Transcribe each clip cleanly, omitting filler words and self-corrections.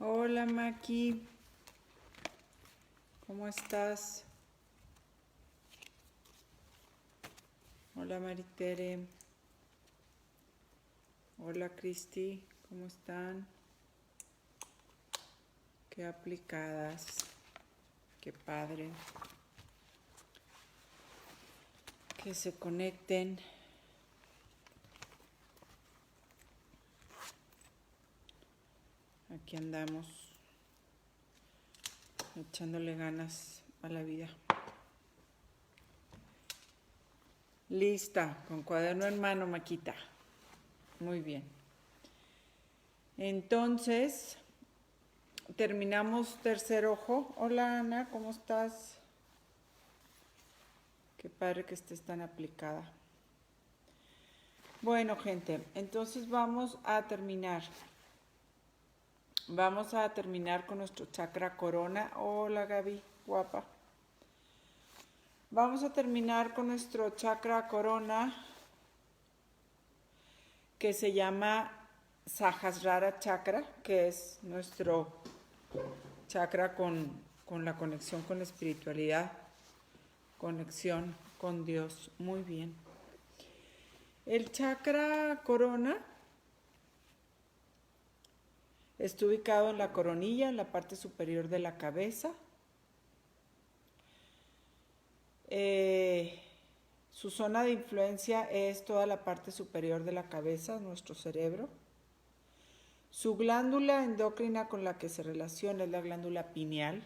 Hola Maki, ¿cómo estás? Hola Maritere, hola Cristi, ¿cómo están? Qué aplicadas, qué padre. Que se conecten. Aquí andamos, echándole ganas a la vida. Lista, con cuaderno en mano, Maquita. Muy bien. Entonces, terminamos tercer ojo. Hola Ana, ¿cómo estás? Qué padre que estés tan aplicada. Bueno, gente, entonces vamos a terminar. Vamos a terminar con nuestro chakra corona. Hola Gaby, guapa. Vamos a terminar con nuestro chakra corona que se llama Sahasrara Chakra, que es nuestro chakra con la conexión con la espiritualidad, conexión con Dios. Muy bien. El chakra corona está ubicado en la coronilla, en la parte superior de la cabeza. Su zona de influencia es toda la parte superior de la cabeza, nuestro cerebro. Su glándula endocrina con la que se relaciona es la glándula pineal.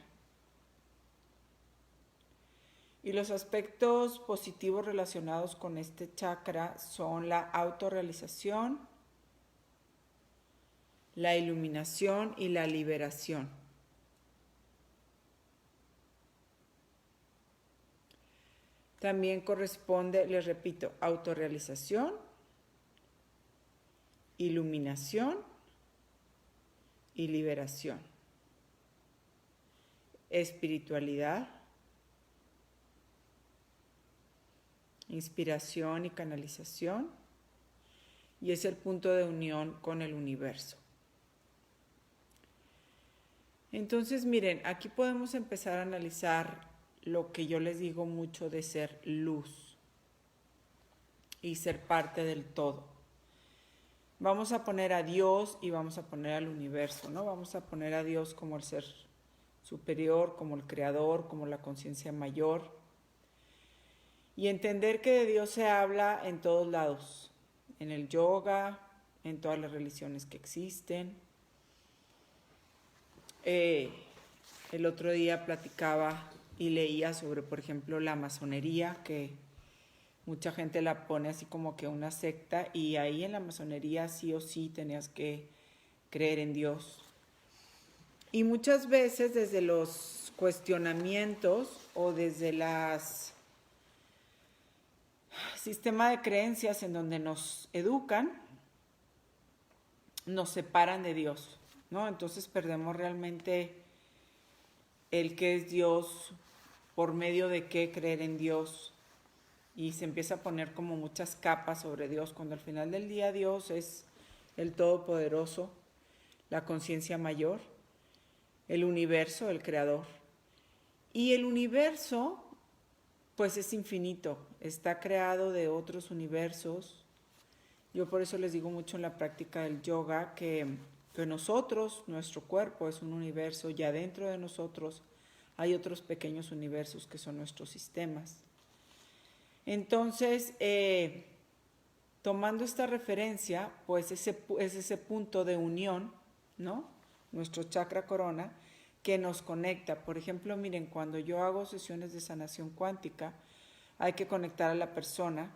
Y los aspectos positivos relacionados con este chakra son la autorrealización, la iluminación y la liberación. También corresponde, les repito, autorrealización, iluminación y liberación. Espiritualidad, inspiración y canalización, y es el punto de unión con el universo. Entonces, miren, aquí podemos empezar a analizar lo que yo les digo mucho de ser luz y ser parte del todo. Vamos a poner a Dios y vamos a poner al universo, ¿no? Vamos a poner a Dios como el ser superior, como el creador, como la conciencia mayor. Y entender que de Dios se habla en todos lados, en el yoga, en todas las religiones que existen. El otro día platicaba y leía sobre, por ejemplo, la masonería, que mucha gente la pone así como que una secta, y ahí en la masonería sí o sí tenías que creer en Dios. Y muchas veces desde los cuestionamientos o desde las sistema de creencias en donde nos educan, nos separan de Dios, ¿no? Entonces perdemos realmente el qué es Dios, por medio de qué creer en Dios, y se empieza a poner como muchas capas sobre Dios, cuando al final del día Dios es el Todopoderoso, la conciencia mayor, el universo, el creador. Y el universo, pues es infinito, está creado de otros universos. Yo por eso les digo mucho en la práctica del yoga que nosotros, nuestro cuerpo es un universo, y adentro de nosotros hay otros pequeños universos que son nuestros sistemas. Entonces, tomando esta referencia, pues es ese punto de unión, ¿no? Nuestro chakra corona, que nos conecta. Por ejemplo, miren, cuando yo hago sesiones de sanación cuántica, hay que conectar a la persona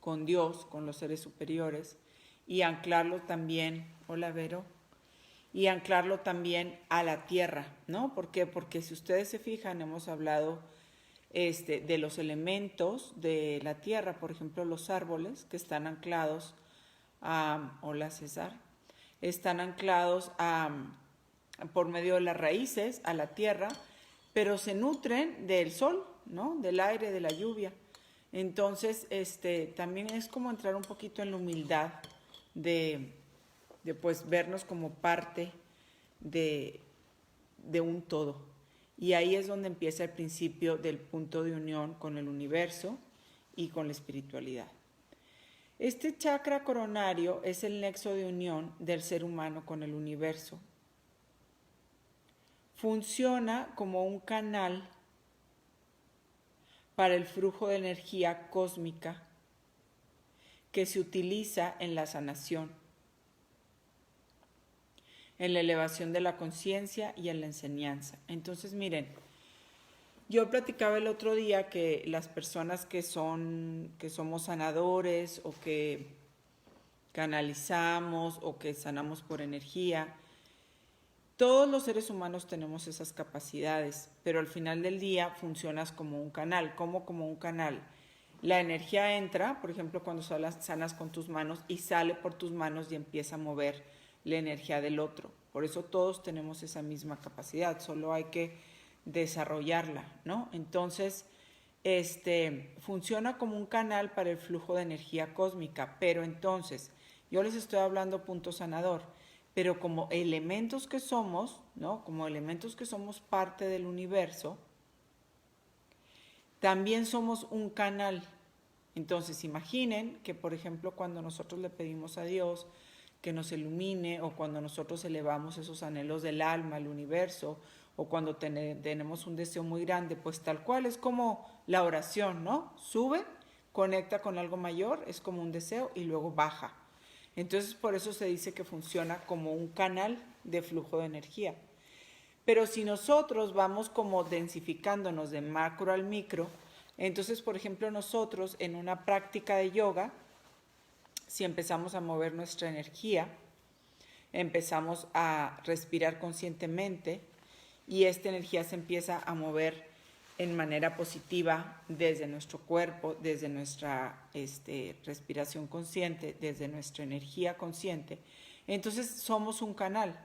con Dios, con los seres superiores, y anclarlo también, hola Vero, y anclarlo también a la tierra, ¿no? ¿Por qué? Porque si ustedes se fijan, hemos hablado de los elementos de la tierra, por ejemplo, los árboles que están anclados a, hola César, están anclados por medio de las raíces a la tierra, pero se nutren del sol, ¿no? Del aire, de la lluvia. Entonces, también es como entrar un poquito en la humildad de pues vernos como parte de, de un todo. Y ahí es donde empieza el principio del punto de unión con el universo y con la espiritualidad. Este chakra coronario es el nexo de unión del ser humano con el universo. Funciona como un canal para el flujo de energía cósmica que se utiliza en la sanación, en la elevación de la conciencia y en la enseñanza. Entonces, miren, yo platicaba el otro día que las personas que somos sanadores o que canalizamos o que sanamos por energía, todos los seres humanos tenemos esas capacidades, pero al final del día funcionas como un canal. ¿Cómo como un canal? La energía entra, por ejemplo, cuando sanas con tus manos y sale por tus manos y empieza a mover la energía del otro. Por eso todos tenemos esa misma capacidad, solo hay que desarrollarla, ¿no? Entonces, funciona como un canal para el flujo de energía cósmica, pero entonces, yo les estoy hablando punto sanador, pero como elementos que somos, ¿no? Como elementos que somos parte del universo, también somos un canal. Entonces, imaginen que, por ejemplo, cuando nosotros le pedimos a Dios que nos ilumine, o cuando nosotros elevamos esos anhelos del alma al universo, o cuando tenemos un deseo muy grande, pues tal cual es como la oración, ¿no? Sube, conecta con algo mayor, es como un deseo y luego baja. Entonces por eso se dice que funciona como un canal de flujo de energía. Pero si nosotros vamos como densificándonos de macro al micro, entonces por ejemplo nosotros en una práctica de yoga, si empezamos a mover nuestra energía, empezamos a respirar conscientemente y esta energía se empieza a mover en manera positiva desde nuestro cuerpo, desde nuestra respiración consciente, desde nuestra energía consciente. Entonces somos un canal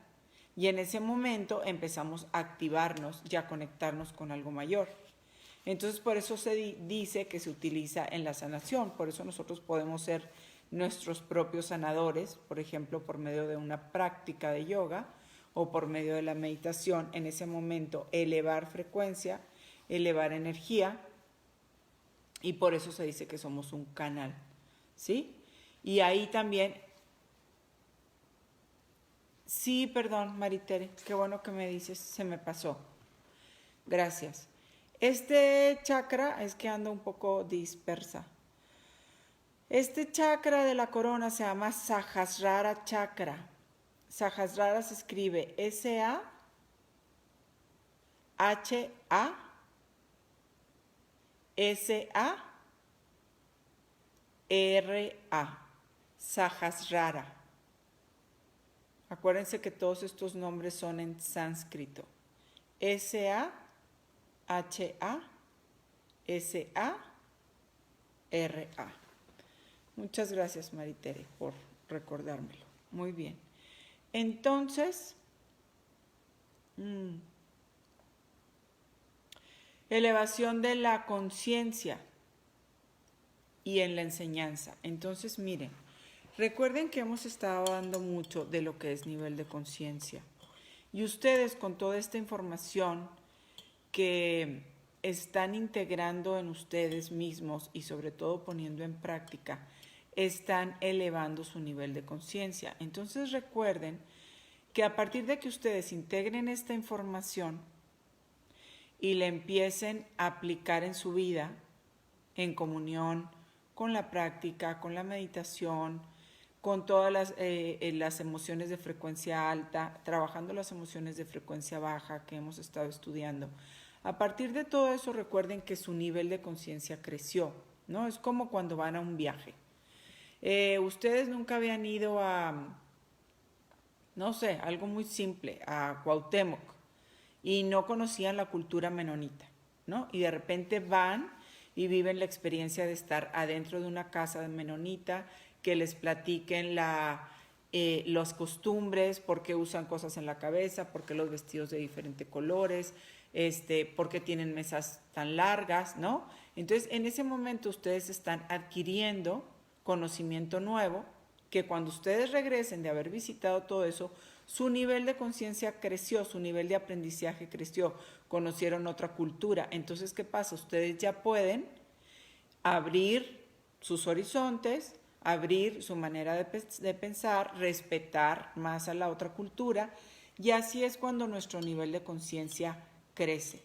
y en ese momento empezamos a activarnos y a conectarnos con algo mayor. Entonces por eso se dice que se utiliza en la sanación, por eso nosotros podemos ser nuestros propios sanadores, por ejemplo, por medio de una práctica de yoga o por medio de la meditación, en ese momento elevar frecuencia, elevar energía, y por eso se dice que somos un canal, ¿sí? Y ahí también, sí, perdón, Maritere, qué bueno que me dices, se me pasó, gracias. Este chakra, es que ando un poco dispersa. Este chakra de la corona se llama Sahasrara Chakra. Sahasrara se escribe S-A-H-A-S-A-R-A. Sahasrara. Acuérdense que todos estos nombres son en sánscrito. S-A-H-A-S-A-R-A. Muchas gracias, Maritere, por recordármelo. Muy bien. Entonces, elevación de la conciencia y en la enseñanza. Entonces, miren, recuerden que hemos estado hablando mucho de lo que es nivel de conciencia. Y ustedes con toda esta información que están integrando en ustedes mismos y sobre todo poniendo en práctica, están elevando su nivel de conciencia. Entonces recuerden que a partir de que ustedes integren esta información y la empiecen a aplicar en su vida, en comunión con la práctica, con la meditación, con todas las emociones de frecuencia alta, trabajando las emociones de frecuencia baja que hemos estado estudiando. A partir de todo eso, recuerden que su nivel de conciencia creció, ¿no? Es como cuando van a un viaje. Ustedes nunca habían ido a, no sé, algo muy simple, a Cuauhtémoc, y no conocían la cultura menonita, ¿no? Y de repente van y viven la experiencia de estar adentro de una casa menonita, que les platiquen las costumbres, por qué usan cosas en la cabeza, por qué los vestidos de diferentes colores, por qué tienen mesas tan largas, ¿no? Entonces, en ese momento ustedes están adquiriendo conocimiento nuevo, que cuando ustedes regresen de haber visitado todo eso, su nivel de conciencia creció, su nivel de aprendizaje creció, conocieron otra cultura. Entonces, ¿qué pasa? Ustedes ya pueden abrir sus horizontes, abrir su manera de pensar, respetar más a la otra cultura, y así es cuando nuestro nivel de conciencia crece.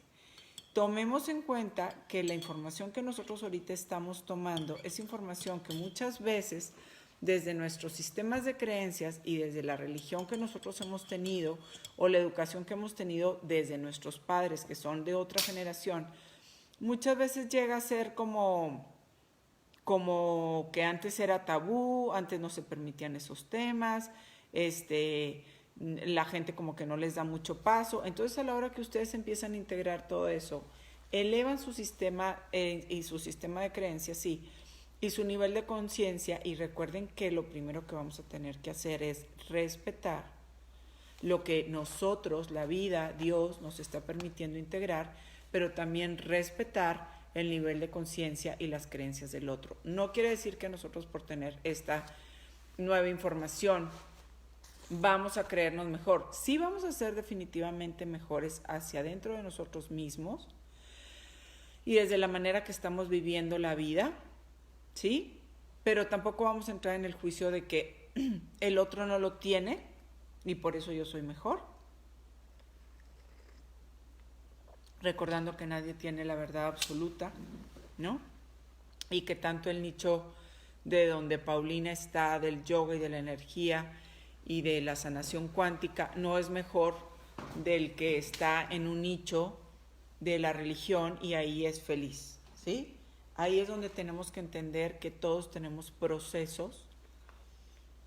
Tomemos en cuenta que la información que nosotros ahorita estamos tomando es información que muchas veces desde nuestros sistemas de creencias y desde la religión que nosotros hemos tenido o la educación que hemos tenido desde nuestros padres que son de otra generación, muchas veces llega a ser como que antes era tabú, antes no se permitían esos temas, la gente como que no les da mucho paso. Entonces, a la hora que ustedes empiezan a integrar todo eso, elevan su sistema y su sistema de creencias, sí, y su nivel de conciencia, y recuerden que lo primero que vamos a tener que hacer es respetar lo que nosotros, la vida, Dios nos está permitiendo integrar, pero también respetar el nivel de conciencia y las creencias del otro. No quiere decir que nosotros por tener esta nueva información vamos a creernos mejor. Sí vamos a ser definitivamente mejores hacia adentro de nosotros mismos y desde la manera que estamos viviendo la vida, ¿sí? Pero tampoco vamos a entrar en el juicio de que el otro no lo tiene y por eso yo soy mejor. Recordando que nadie tiene la verdad absoluta, ¿no? Y que tanto el nicho de donde Paulina está, del yoga y de la energía y de la sanación cuántica, no es mejor del que está en un nicho de la religión y ahí es feliz, ¿sí? Ahí es donde tenemos que entender que todos tenemos procesos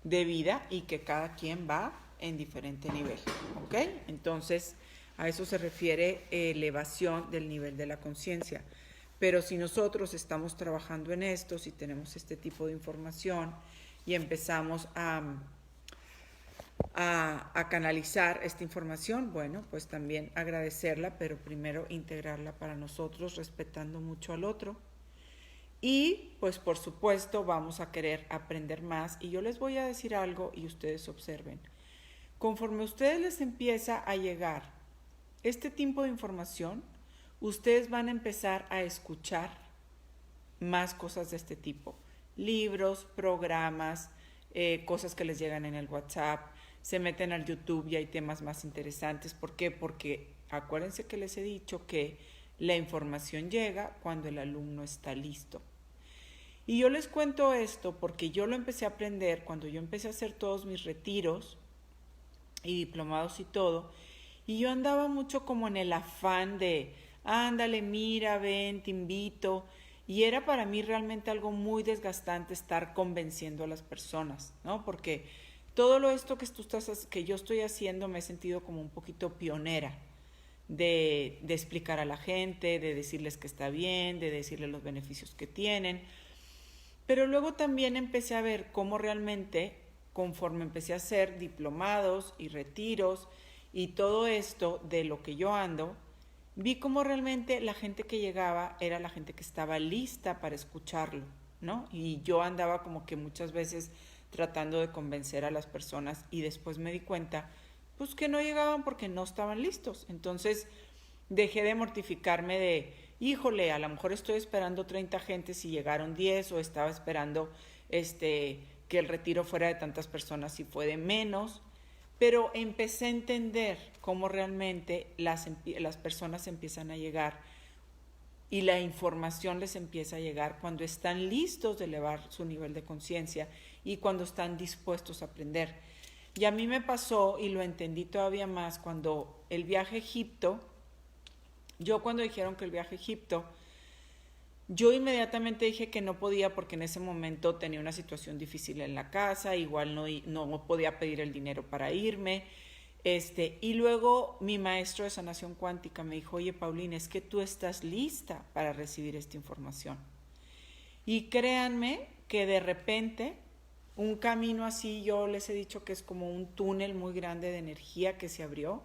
de vida y que cada quien va en diferente nivel, ¿ok? Entonces, a eso se refiere elevación del nivel de la conciencia. Pero si nosotros estamos trabajando en esto, si tenemos este tipo de información y empezamos a canalizar esta información, bueno, pues también agradecerla, pero primero integrarla para nosotros, respetando mucho al otro. Y pues por supuesto vamos a querer aprender más. Y yo les voy a decir algo y ustedes observen. Conforme a ustedes les empieza a llegar este tipo de información, ustedes van a empezar a escuchar más cosas de este tipo. Libros, programas, cosas que les llegan en el WhatsApp, se meten al YouTube y hay temas más interesantes. ¿Por qué? Porque acuérdense que les he dicho que la información llega cuando el alumno está listo. Y yo les cuento esto porque yo lo empecé a aprender cuando yo empecé a hacer todos mis retiros y diplomados y todo. Y yo andaba mucho como en el afán de, ándale, mira, ven, te invito. Y era para mí realmente algo muy desgastante estar convenciendo a las personas, ¿no? Porque todo lo esto que yo estoy haciendo me he sentido como un poquito pionera de explicar a la gente, de decirles que está bien, de decirles los beneficios que tienen. Pero luego también empecé a ver cómo realmente, conforme empecé a hacer diplomados y retiros, y todo esto de lo que yo ando, vi cómo realmente la gente que llegaba era la gente que estaba lista para escucharlo, ¿no? Y yo andaba como que muchas veces tratando de convencer a las personas y después me di cuenta, pues que no llegaban porque no estaban listos. Entonces dejé de mortificarme de, híjole, a lo mejor estoy esperando 30 gentes y llegaron 10 o estaba esperando que el retiro fuera de tantas personas y fue de menos. Pero empecé a entender cómo realmente las personas empiezan a llegar y la información les empieza a llegar cuando están listos de elevar su nivel de conciencia y cuando están dispuestos a aprender. Y a mí me pasó, y lo entendí todavía más, cuando el viaje a Egipto, cuando dijeron que el viaje a Egipto, yo inmediatamente dije que no podía porque en ese momento tenía una situación difícil en la casa, igual no podía pedir el dinero para irme. Y luego mi maestro de sanación cuántica me dijo, oye Paulina, es que tú estás lista para recibir esta información. Y créanme que de repente un camino así, yo les he dicho que es como un túnel muy grande de energía que se abrió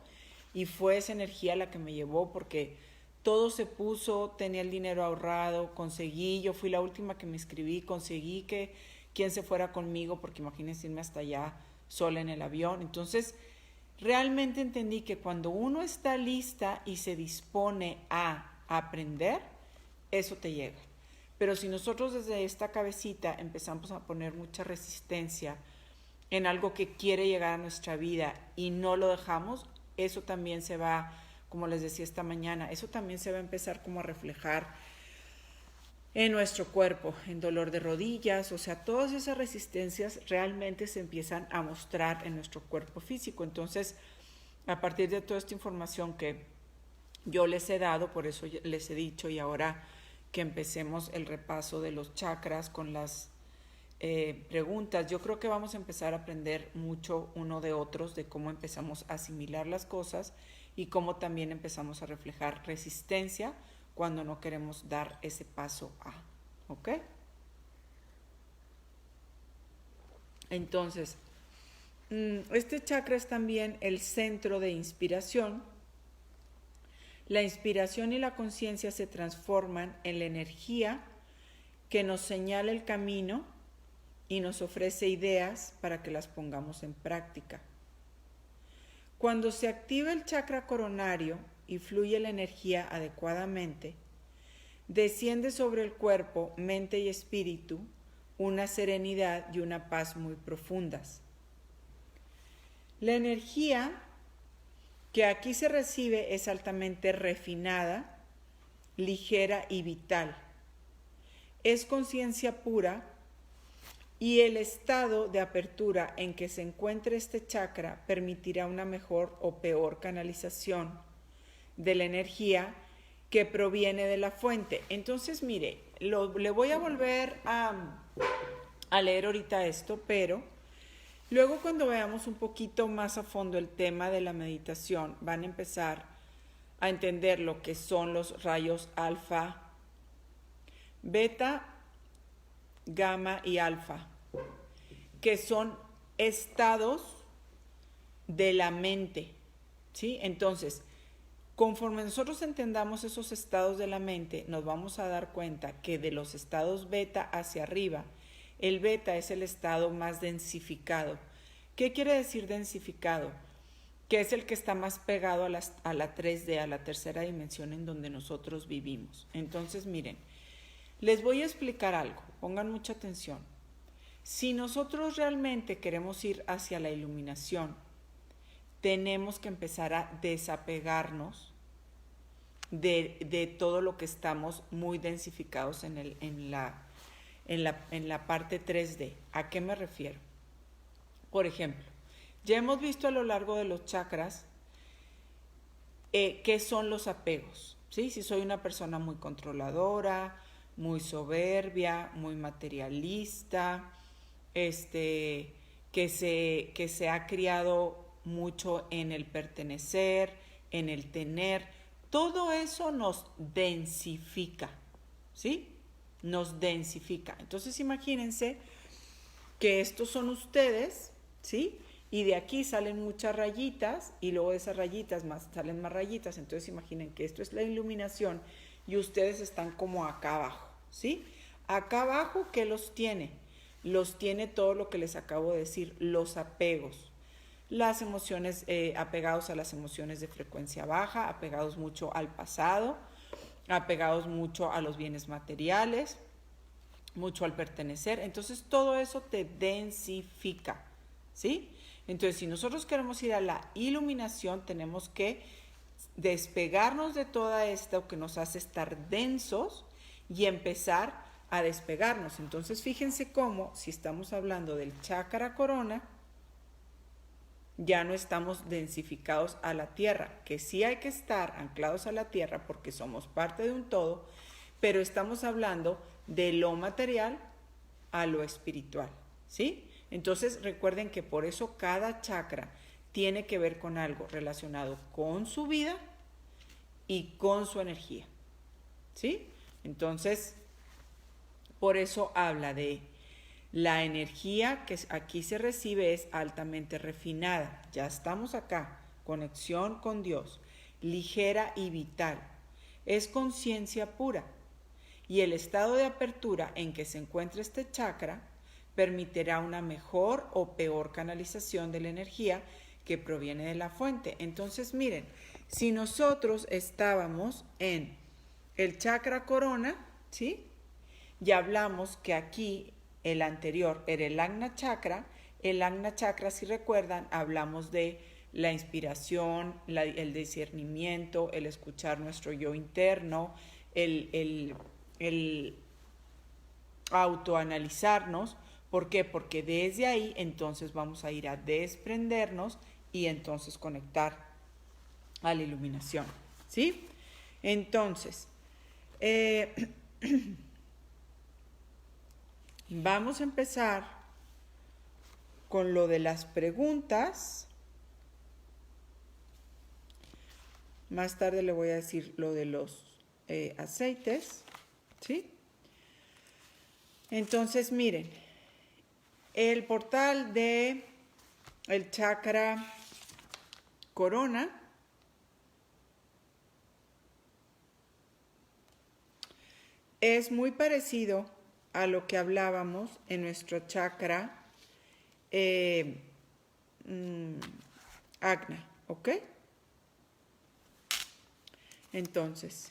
y fue esa energía la que me llevó porque todo se puso, tenía el dinero ahorrado, conseguí, yo fui la última que me inscribí, conseguí que quien se fuera conmigo, porque imagínense irme hasta allá sola en el avión. Entonces realmente entendí que cuando uno está lista y se dispone a aprender, eso te llega. Pero si nosotros desde esta cabecita empezamos a poner mucha resistencia en algo que quiere llegar a nuestra vida y no lo dejamos, eso también se va, como les decía esta mañana, eso también se va a empezar como a reflejar en nuestro cuerpo, en dolor de rodillas, o sea, todas esas resistencias realmente se empiezan a mostrar en nuestro cuerpo físico. Entonces, a partir de toda esta información que yo les he dado, por eso les he dicho, y ahora que empecemos el repaso de los chakras con las preguntas, yo creo que vamos a empezar a aprender mucho uno de otros, de cómo empezamos a asimilar las cosas y cómo también empezamos a reflejar resistencia cuando no queremos dar ese paso A, ¿ok? Entonces, este chakra es también el centro de inspiración. La inspiración y la conciencia se transforman en la energía que nos señala el camino y nos ofrece ideas para que las pongamos en práctica. Cuando se activa el chakra coronario y fluye la energía adecuadamente, desciende sobre el cuerpo, mente y espíritu una serenidad y una paz muy profundas. La energía que aquí se recibe es altamente refinada, ligera y vital. Es conciencia pura y el estado de apertura en que se encuentre este chakra permitirá una mejor o peor canalización de la energía que proviene de la fuente. Entonces, mire, le voy a volver a leer ahorita esto, pero luego cuando veamos un poquito más a fondo el tema de la meditación, van a empezar a entender lo que son los rayos alfa, beta, gamma y alfa, que son estados de la mente, ¿sí? Entonces, conforme nosotros entendamos esos estados de la mente, nos vamos a dar cuenta que de los estados beta hacia arriba, el beta es el estado más densificado. ¿Qué quiere decir densificado? Que es el que está más pegado a la 3D, a la tercera dimensión en donde nosotros vivimos. Entonces, miren, les voy a explicar algo, pongan mucha atención. Si nosotros realmente queremos ir hacia la iluminación, tenemos que empezar a desapegarnos de todo lo que estamos muy densificados en la parte 3D. ¿A qué me refiero? Por ejemplo, ya hemos visto a lo largo de los chakras qué son los apegos, ¿sí? Si soy una persona muy controladora, muy soberbia, muy materialista, que se ha criado mucho en el pertenecer, en el tener, todo eso nos densifica, ¿sí? Nos densifica. Entonces imagínense que estos son ustedes, ¿sí? Y de aquí salen muchas rayitas y luego de esas rayitas salen más rayitas. Entonces imaginen que esto es la iluminación y ustedes están como acá abajo, ¿sí? Acá abajo, ¿qué los tiene? Los tiene todo lo que les acabo de decir, los apegos. Las emociones, apegados a las emociones de frecuencia baja, apegados mucho al pasado, apegados mucho a los bienes materiales, mucho al pertenecer. Entonces todo eso te densifica, ¿sí? Entonces si nosotros queremos ir a la iluminación, tenemos que despegarnos de toda esto que nos hace estar densos y empezar a despegarnos. Entonces fíjense cómo, si estamos hablando del chakra corona, ya no estamos densificados a la tierra, que sí hay que estar anclados a la tierra porque somos parte de un todo, pero estamos hablando de lo material a lo espiritual, ¿sí? Entonces recuerden que por eso cada chakra tiene que ver con algo relacionado con su vida y con su energía, ¿sí? Entonces, por eso habla de la energía que aquí se recibe es altamente refinada. Ya estamos acá, conexión con Dios, ligera y vital. Es conciencia pura. Y el estado de apertura en que se encuentra este chakra permitirá una mejor o peor canalización de la energía que proviene de la fuente. Entonces, miren, si nosotros estábamos en el chakra corona, ¿sí? Ya hablamos que aquí el anterior era el Agna Chakra. El Agna Chakra, si recuerdan, hablamos de la inspiración, el discernimiento, el escuchar nuestro yo interno, el autoanalizarnos. ¿Por qué? Porque desde ahí entonces vamos a ir a desprendernos y entonces conectar a la iluminación, ¿sí? Entonces, vamos a empezar con lo de las preguntas. Más tarde le voy a decir lo de los aceites, ¿sí? Entonces, miren, el portal de el chakra corona es muy parecido a lo que hablábamos en nuestro chakra Agna, ¿ok? Entonces,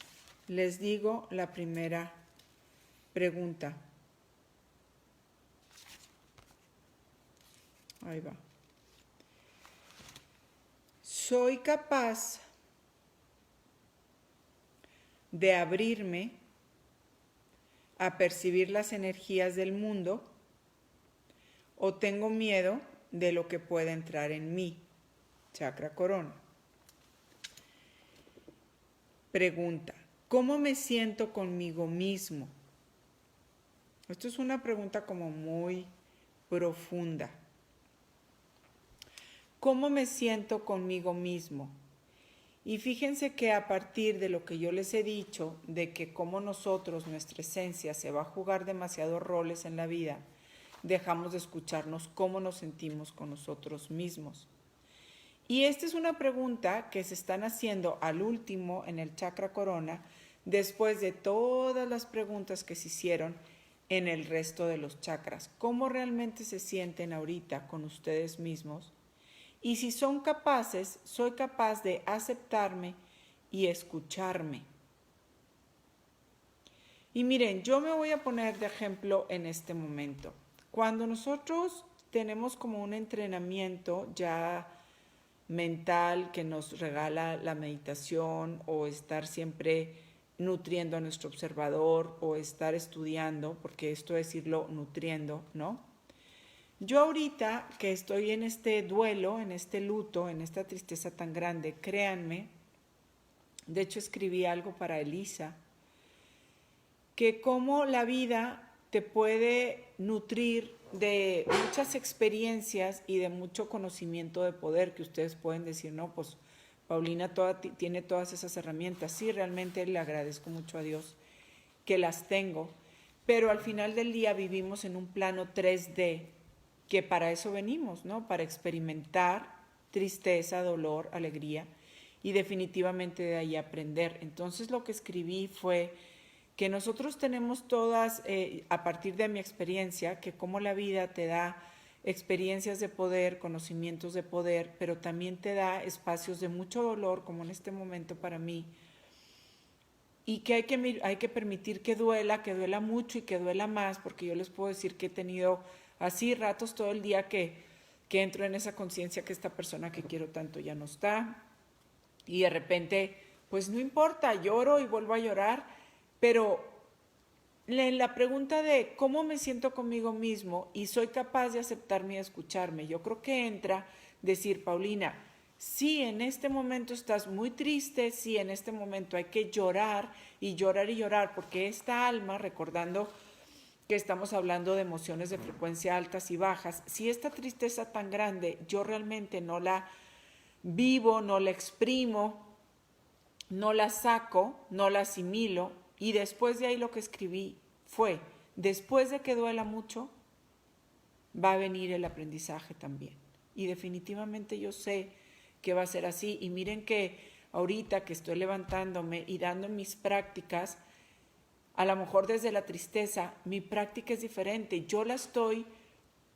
les digo la primera pregunta. Ahí va. ¿Soy capaz de abrirme a percibir las energías del mundo o tengo miedo de lo que pueda entrar en mí? Chakra corona. Pregunta, ¿cómo me siento conmigo mismo? Esto es una pregunta como muy profunda. ¿Cómo me siento conmigo mismo? Y fíjense que a partir de lo que yo les he dicho, de que como nosotros, nuestra esencia, se va a jugar demasiados roles en la vida, dejamos de escucharnos cómo nos sentimos con nosotros mismos. Y esta es una pregunta que se están haciendo al último en el chakra corona, después de todas las preguntas que se hicieron en el resto de los chakras. ¿Cómo realmente se sienten ahorita con ustedes mismos? Y si son capaces, soy capaz de aceptarme y escucharme. Y miren, yo me voy a poner de ejemplo en este momento. Cuando nosotros tenemos como un entrenamiento ya mental que nos regala la meditación o estar siempre nutriendo a nuestro observador o estar estudiando, porque esto es irlo nutriendo, ¿no? Yo ahorita que estoy en este duelo, en este luto, en esta tristeza tan grande, créanme, de hecho escribí algo para Elisa, que cómo la vida te puede nutrir de muchas experiencias y de mucho conocimiento de poder que ustedes pueden decir, no, pues Paulina tiene todas esas herramientas. Sí, realmente le agradezco mucho a Dios que las tengo, pero al final del día vivimos en un plano 3D, que para eso venimos, ¿no? Para experimentar tristeza, dolor, alegría y definitivamente de ahí aprender. Entonces lo que escribí fue que nosotros tenemos todas, a partir de mi experiencia, que como la vida te da experiencias de poder, conocimientos de poder, pero también te da espacios de mucho dolor, como en este momento para mí, y que hay que permitir que duela mucho y que duela más, porque yo les puedo decir que he tenido así ratos todo el día que entro en esa conciencia que esta persona que quiero tanto ya no está, y de repente, pues no importa, lloro y vuelvo a llorar. Pero en la pregunta de cómo me siento conmigo mismo y soy capaz de aceptarme y escucharme, yo creo que entra decir, Paulina, sí, en este momento estás muy triste, sí, en este momento hay que llorar y llorar y llorar, porque esta alma, recordando que estamos hablando de emociones de frecuencia altas y bajas, si esta tristeza tan grande yo realmente no la vivo, no la exprimo, no la saco, no la asimilo, y después de ahí lo que escribí fue, después de que duela mucho, va a venir el aprendizaje también. Y definitivamente yo sé que va a ser así. Y miren que ahorita que estoy levantándome y dando mis prácticas, a lo mejor desde la tristeza, mi práctica es diferente. Yo la estoy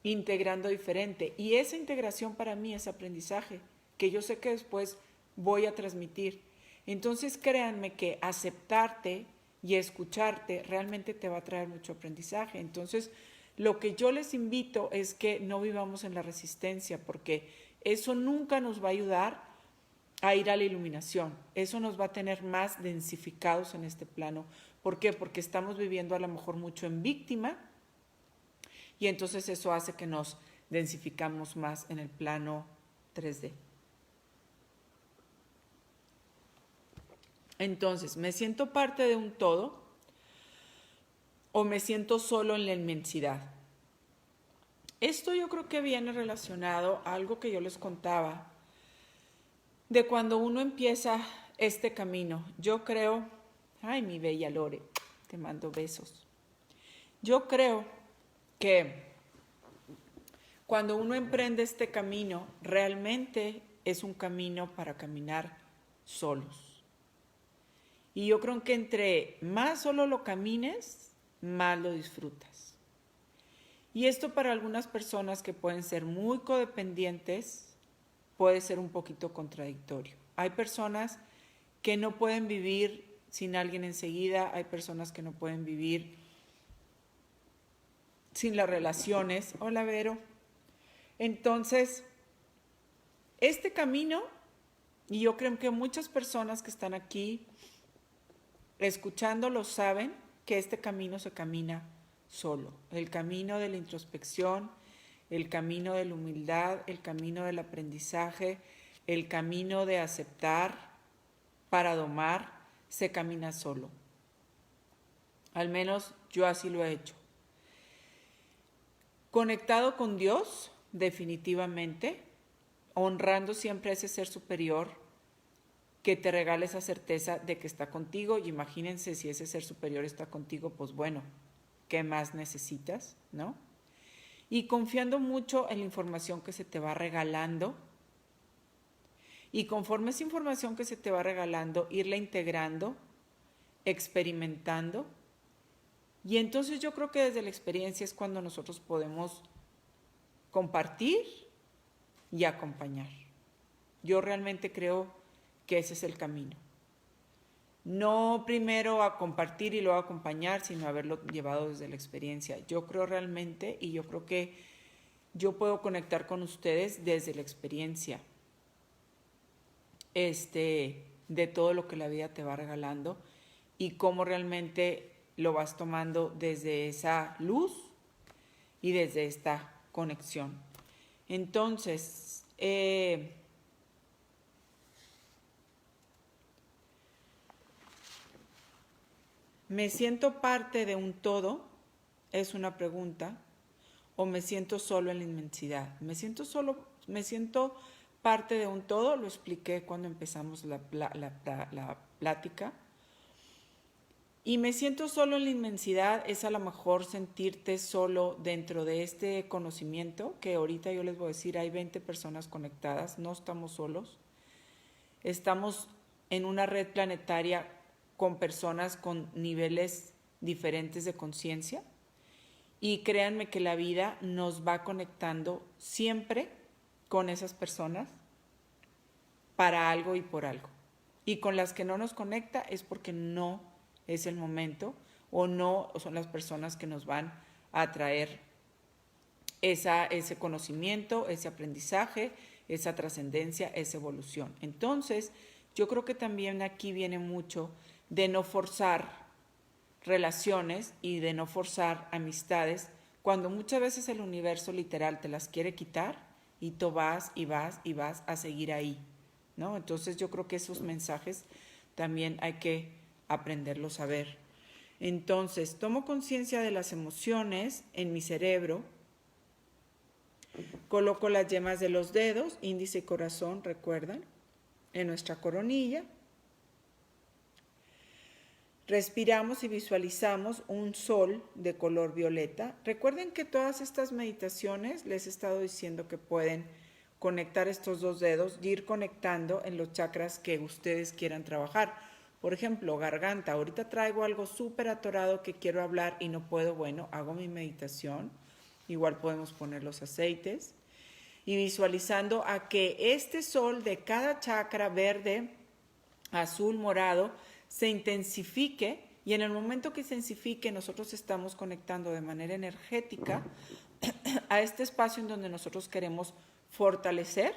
integrando diferente. Y esa integración para mí es aprendizaje, que yo sé que después voy a transmitir. Entonces créanme que aceptarte y escucharte realmente te va a traer mucho aprendizaje. Entonces lo que yo les invito es que no vivamos en la resistencia, porque eso nunca nos va a ayudar a ir a la iluminación. Eso nos va a tener más densificados en este plano. ¿Por qué? Porque estamos viviendo a lo mejor mucho en víctima, y entonces eso hace que nos densificamos más en el plano 3D. Entonces, ¿me siento parte de un todo o me siento solo en la inmensidad? Esto yo creo que viene relacionado a algo que yo les contaba de cuando uno empieza este camino. Yo creo, ay, mi bella Lore, te mando besos. Yo creo que cuando uno emprende este camino, realmente es un camino para caminar solos. Y yo creo que entre más solo lo camines, más lo disfrutas. Y esto para algunas personas que pueden ser muy codependientes, puede ser un poquito contradictorio. Hay personas que no pueden vivir sin alguien enseguida, hay personas que no pueden vivir sin las relaciones. Hola, Vero. Entonces, este camino, y yo creo que muchas personas que están aquí escuchando lo saben, que este camino se camina solo. El camino de la introspección, el camino de la humildad, el camino del aprendizaje, el camino de aceptar para domar, se camina solo. Al menos yo así lo he hecho. Conectado con Dios, definitivamente, honrando siempre a ese ser superior que te regala esa certeza de que está contigo. Y imagínense, si ese ser superior está contigo, pues bueno, ¿qué más necesitas, no? Y confiando mucho en la información que se te va regalando, y conforme esa información que se te va regalando, irla integrando, experimentando. Y entonces yo creo que desde la experiencia es cuando nosotros podemos compartir y acompañar. Yo realmente creo que ese es el camino. No primero a compartir y luego a acompañar, sino haberlo llevado desde la experiencia. Yo creo realmente, y yo creo que yo puedo conectar con ustedes desde la experiencia de todo lo que la vida te va regalando y cómo realmente lo vas tomando desde esa luz y desde esta conexión. Entonces, ¿me siento parte de un todo? Es una pregunta. ¿O me siento solo en la inmensidad? ¿Me siento parte de un todo? Lo expliqué cuando empezamos la plática. Y me siento solo en la inmensidad es a lo mejor sentirte solo dentro de este conocimiento, que ahorita yo les voy a decir, hay 20 personas conectadas, no estamos solos. Estamos en una red planetaria con personas con niveles diferentes de conciencia. Y créanme que la vida nos va conectando siempre con esas personas para algo y por algo. Y con las que no nos conecta es porque no es el momento o no son las personas que nos van a traer ese conocimiento, ese aprendizaje, esa trascendencia, esa evolución. Entonces, yo creo que también aquí viene mucho de no forzar relaciones y de no forzar amistades, cuando muchas veces el universo literal te las quiere quitar y tú vas y vas y vas a seguir ahí, ¿no? Entonces yo creo que esos mensajes también hay que aprenderlos a ver. Entonces, tomo conciencia de las emociones en mi cerebro, coloco las yemas de los dedos, índice y corazón, recuerdan, en nuestra coronilla. Respiramos y visualizamos un sol de color violeta. Recuerden que todas estas meditaciones les he estado diciendo que pueden conectar estos dos dedos y ir conectando en los chakras que ustedes quieran trabajar. Por ejemplo, garganta. Ahorita traigo algo súper atorado que quiero hablar y no puedo. Bueno, hago mi meditación igual podemos poner los aceites, y visualizando a que este sol de cada chakra verde, azul, morado, se intensifique, y en el momento que se intensifique nosotros estamos conectando de manera energética a este espacio en donde nosotros queremos fortalecer,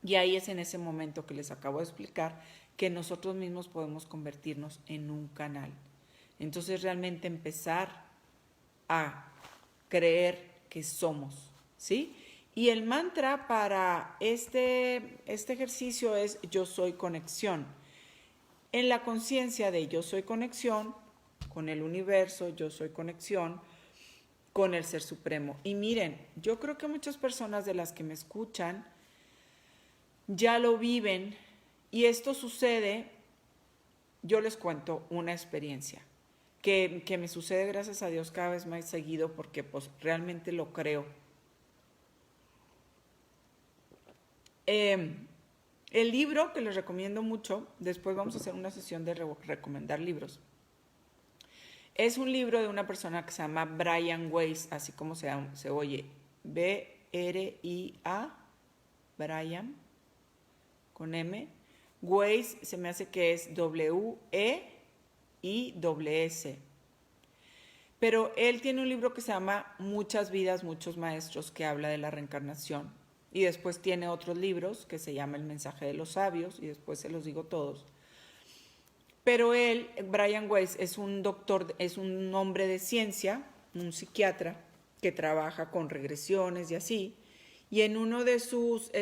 y ahí es en ese momento que les acabo de explicar que nosotros mismos podemos convertirnos en un canal. Entonces realmente empezar a creer que somos, ¿sí? Y el mantra para este ejercicio es yo soy conexión. En la conciencia de yo soy conexión con el universo, yo soy conexión con el Ser Supremo. Y miren, yo creo que muchas personas de las que me escuchan ya lo viven, y esto sucede, yo les cuento una experiencia que me sucede, gracias a Dios, cada vez más seguido, porque pues realmente lo creo. El libro que les recomiendo mucho, después vamos a hacer una sesión de recomendar libros, es un libro de una persona que se llama Brian Weiss, así como se oye, B-R-I-A, Brian, con M. Weiss se me hace que es W-E-I-S. Pero él tiene un libro que se llama Muchas vidas, muchos maestros, que habla de la reencarnación. Y después tiene otros libros que se llama El mensaje de los sabios, y después se los digo todos. Pero él, Brian Weiss, es un doctor, es un hombre de ciencia, un psiquiatra que trabaja con regresiones y así. Y en uno de sus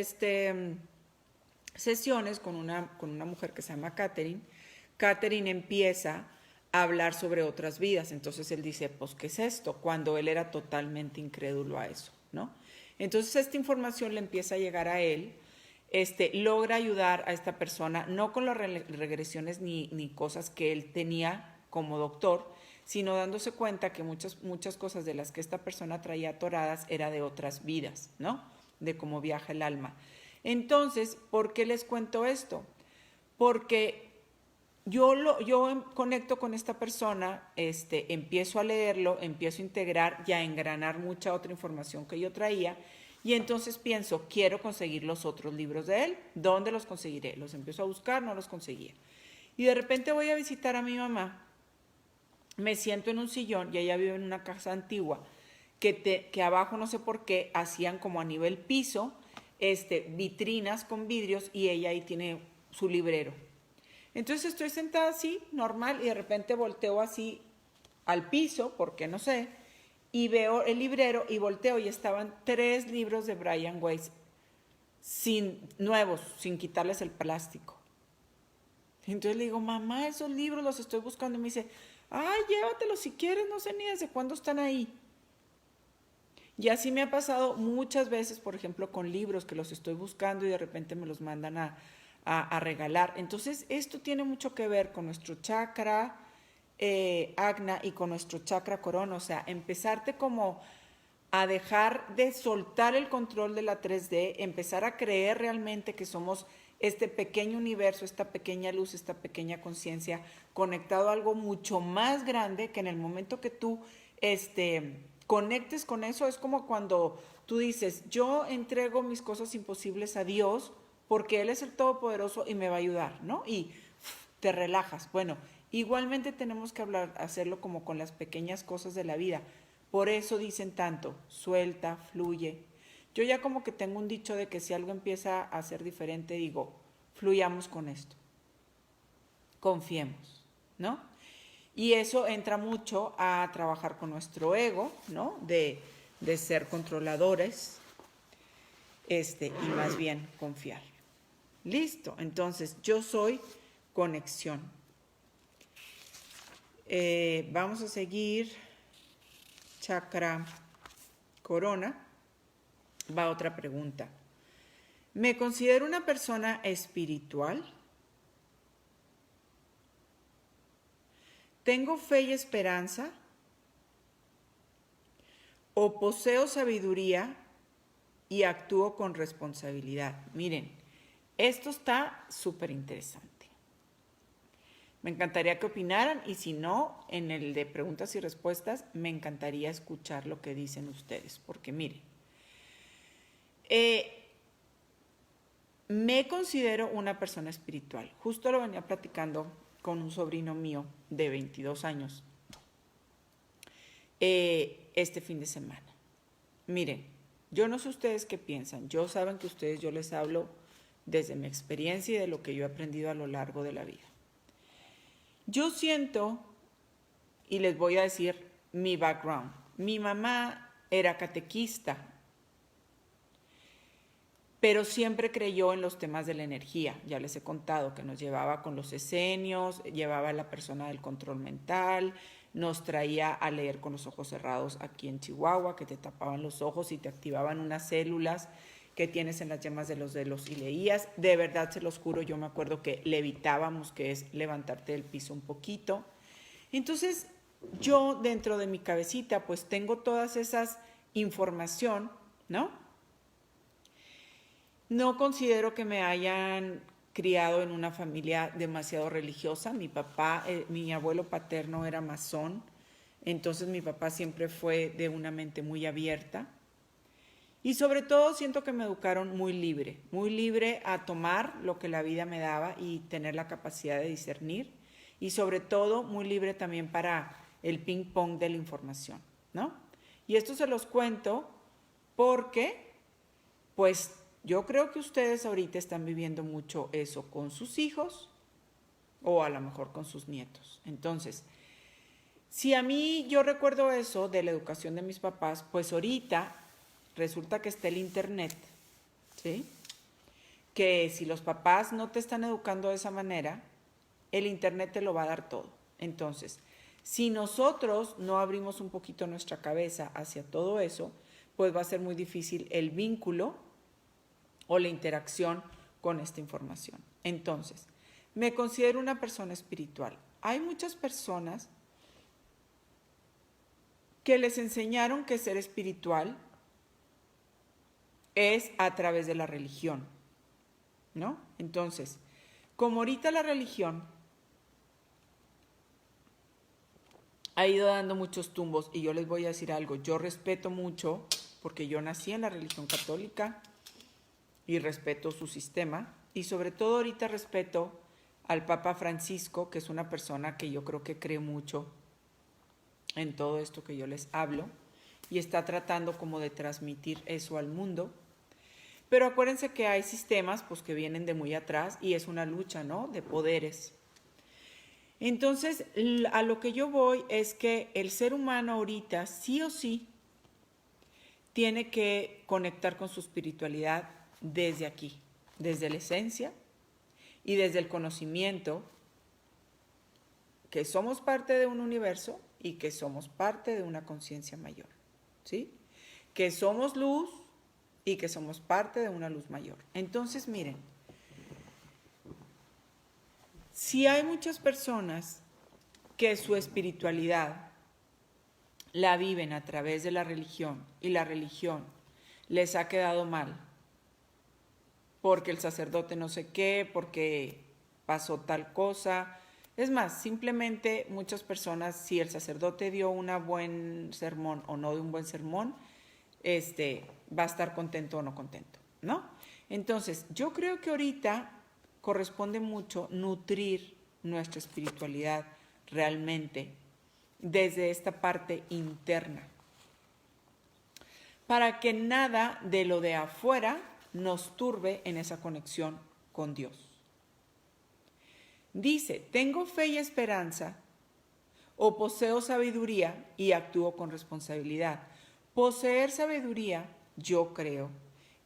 sesiones con una mujer que se llama Catherine empieza a hablar sobre otras vidas. Entonces él dice, pues, ¿qué es esto? Cuando él era totalmente incrédulo a eso, ¿no? Entonces esta información le empieza a llegar a él, logra ayudar a esta persona, no con las regresiones ni cosas que él tenía como doctor, sino dándose cuenta que muchas cosas de las que esta persona traía atoradas era de otras vidas, ¿no? De cómo viaja el alma. Entonces, ¿por qué les cuento esto? Porque yo conecto con esta persona, empiezo a leerlo, empiezo a integrar y a engranar mucha otra información que yo traía, y entonces pienso, quiero conseguir los otros libros de él. ¿Dónde los conseguiré? Los empiezo a buscar, no los conseguía. Y de repente voy a visitar a mi mamá, me siento en un sillón, y ella vive en una casa antigua, que abajo, no sé por qué, hacían como a nivel piso, vitrinas con vidrios, y ella ahí tiene su librero. Entonces estoy sentada así, normal, y de repente volteo así al piso, porque no sé, y veo el librero y volteo, y estaban 3 libros de Brian Weiss, nuevos, sin quitarles el plástico. Entonces le digo, mamá, esos libros los estoy buscando, y me dice, ay, llévatelos si quieres, no sé ni desde cuándo están ahí. Y así me ha pasado muchas veces, por ejemplo, con libros que los estoy buscando y de repente me los mandan a regalar. Entonces, esto tiene mucho que ver con nuestro chakra Agna y con nuestro chakra corona. O sea, empezarte como a dejar de soltar el control de la 3D, empezar a creer realmente que somos este pequeño universo, esta pequeña luz, esta pequeña conciencia, conectado a algo mucho más grande, que en el momento que tú conectes con eso, es como cuando tú dices, yo entrego mis cosas imposibles a Dios, porque Él es el Todopoderoso y me va a ayudar, ¿no? Y te relajas. Bueno, igualmente tenemos que hacerlo como con las pequeñas cosas de la vida. Por eso dicen tanto, suelta, fluye. Yo ya como que tengo un dicho de que si algo empieza a ser diferente, digo, fluyamos con esto, confiemos, ¿no? Y eso entra mucho a trabajar con nuestro ego, ¿no? De ser controladores, y más bien confiar. Listo, entonces yo soy conexión. Vamos a seguir chakra corona. Va otra pregunta. ¿Me considero una persona espiritual? ¿Tengo fe y esperanza? ¿O poseo sabiduría y actúo con responsabilidad? Miren, esto está súper interesante. Me encantaría que opinaran y si no, en el de preguntas y respuestas, me encantaría escuchar lo que dicen ustedes. Porque miren, me considero una persona espiritual. Justo lo venía platicando con un sobrino mío de 22 años este fin de semana. Miren, yo no sé ustedes qué piensan. Saben que yo les hablo desde mi experiencia y de lo que yo he aprendido a lo largo de la vida. Yo siento, y les voy a decir mi background. Mi mamá era catequista, pero siempre creyó en los temas de la energía. Ya les he contado que nos llevaba con los esenios, llevaba a la persona del control mental, nos traía a leer con los ojos cerrados aquí en Chihuahua, que te tapaban los ojos y te activaban unas células que tienes en las yemas de los dedos y leías. De verdad, se los juro, yo me acuerdo que levitábamos, que es levantarte del piso un poquito. Entonces, yo dentro de mi cabecita, pues tengo todas esas información, ¿no? No considero que me hayan criado en una familia demasiado religiosa. Mi papá, mi abuelo paterno era masón, entonces mi papá siempre fue de una mente muy abierta. Y sobre todo siento que me educaron muy libre a tomar lo que la vida me daba y tener la capacidad de discernir. Y sobre todo muy libre también para el ping pong de la información, ¿no? Y esto se los cuento porque, pues, yo creo que ustedes ahorita están viviendo mucho eso con sus hijos o a lo mejor con sus nietos. Entonces, si a mí yo recuerdo eso de la educación de mis papás, pues ahorita resulta que está el internet, ¿sí? Que si los papás no te están educando de esa manera, el internet te lo va a dar todo. Entonces, si nosotros no abrimos un poquito nuestra cabeza hacia todo eso, pues va a ser muy difícil el vínculo o la interacción con esta información. Entonces, me considero una persona espiritual. Hay muchas personas que les enseñaron que ser espiritual es a través de la religión, ¿no? Entonces, como ahorita la religión ha ido dando muchos tumbos, y yo les voy a decir algo, yo respeto mucho, porque yo nací en la religión católica, y respeto su sistema, y sobre todo ahorita respeto al Papa Francisco, que es una persona que yo creo que cree mucho en todo esto que yo les hablo, y está tratando como de transmitir eso al mundo. Pero acuérdense que hay sistemas pues que vienen de muy atrás y es una lucha, ¿no?, de poderes. Entonces, a lo que yo voy es que el ser humano ahorita sí o sí tiene que conectar con su espiritualidad desde aquí, desde la esencia y desde el conocimiento que somos parte de un universo y que somos parte de una conciencia mayor, ¿sí? Que somos luz y que somos parte de una luz mayor. Entonces, miren, si hay muchas personas que su espiritualidad la viven a través de la religión y la religión les ha quedado mal, porque el sacerdote no sé qué, porque pasó tal cosa. Es más, simplemente muchas personas, si el sacerdote dio un buen sermón o no dio un buen sermón, va a estar contento o no contento, ¿no? Entonces, yo creo que ahorita corresponde mucho nutrir nuestra espiritualidad realmente desde esta parte interna, para que nada de lo de afuera nos turbe en esa conexión con Dios. Dice, tengo fe y esperanza, o poseo sabiduría y actúo con responsabilidad. Poseer sabiduría, yo creo,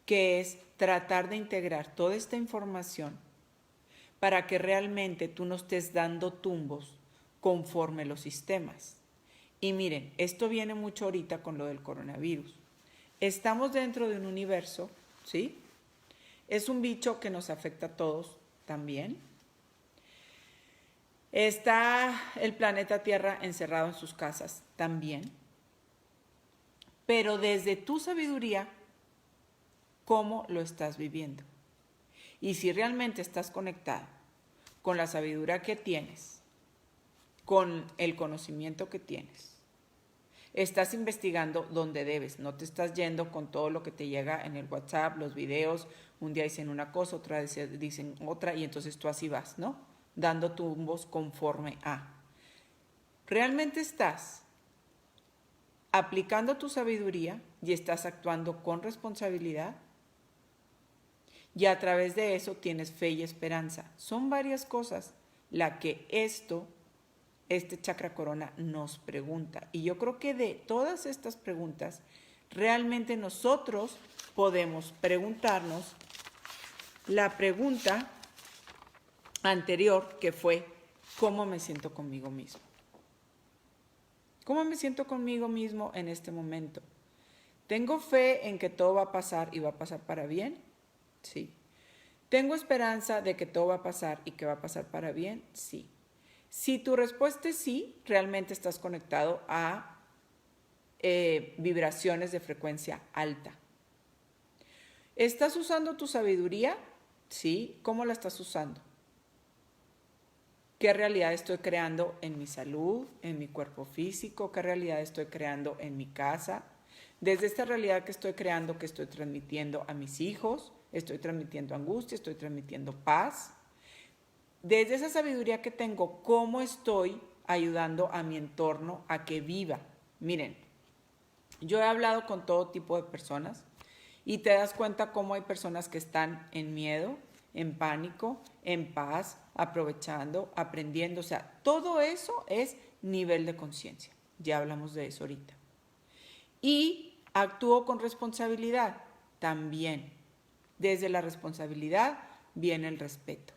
que es tratar de integrar toda esta información para que realmente tú no estés dando tumbos conforme los sistemas. Y miren, esto viene mucho ahorita con lo del coronavirus. Estamos dentro de un universo, ¿sí? Es un bicho que nos afecta a todos también. Está el planeta Tierra encerrado en sus casas también. Pero desde tu sabiduría, ¿cómo lo estás viviendo? Y si realmente estás conectado con la sabiduría que tienes con el conocimiento que tienes. Estás investigando donde debes, no te estás yendo con todo lo que te llega en el WhatsApp, los videos, un día dicen una cosa, otra dicen otra, y entonces tú así vas, ¿no? Dando tumbos conforme a. Realmente estás aplicando tu sabiduría y estás actuando con responsabilidad, y a través de eso tienes fe y esperanza. Son varias cosas la que este chakra corona nos pregunta. Y yo creo que de todas estas preguntas, realmente nosotros podemos preguntarnos la pregunta anterior, que fue, ¿cómo me siento conmigo mismo? ¿Cómo me siento conmigo mismo en este momento? ¿Tengo fe en que todo va a pasar y va a pasar para bien? Sí. ¿Tengo esperanza de que todo va a pasar y que va a pasar para bien? Sí. Si tu respuesta es sí, realmente estás conectado a vibraciones de frecuencia alta. ¿Estás usando tu sabiduría? Sí. ¿Cómo la estás usando? ¿Qué realidad estoy creando en mi salud, en mi cuerpo físico? ¿Qué realidad estoy creando en mi casa? Desde esta realidad que estoy creando, que estoy transmitiendo a mis hijos, estoy transmitiendo angustia, estoy transmitiendo paz. Desde esa sabiduría que tengo, ¿cómo estoy ayudando a mi entorno a que viva? Miren, yo he hablado con todo tipo de personas y te das cuenta cómo hay personas que están en miedo, en pánico, en paz, aprovechando, aprendiendo. O sea, todo eso es nivel de conciencia. Ya hablamos de eso ahorita. Y actúo con responsabilidad también. Desde la responsabilidad viene el respeto.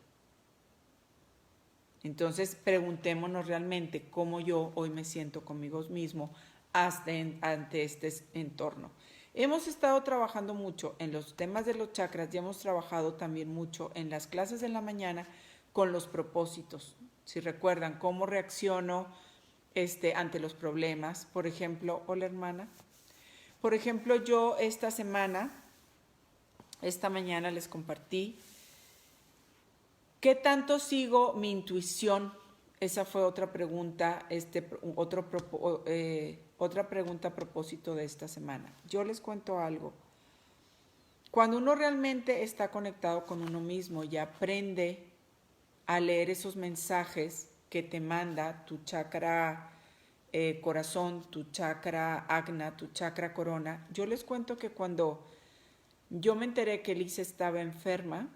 Entonces, preguntémonos realmente cómo yo hoy me siento conmigo mismo ante este entorno. Hemos estado trabajando mucho en los temas de los chakras y hemos trabajado también mucho en las clases de la mañana con los propósitos. Si recuerdan, cómo reacciono ante los problemas. Por ejemplo, hola hermana. Por ejemplo, yo esta mañana les compartí ¿qué tanto sigo mi intuición? Esa fue otra pregunta, otra pregunta a propósito de esta semana. Yo les cuento algo. Cuando uno realmente está conectado con uno mismo y aprende a leer esos mensajes que te manda tu chakra corazón, tu chakra agna, tu chakra corona, yo les cuento que cuando yo me enteré que Elisa estaba enferma,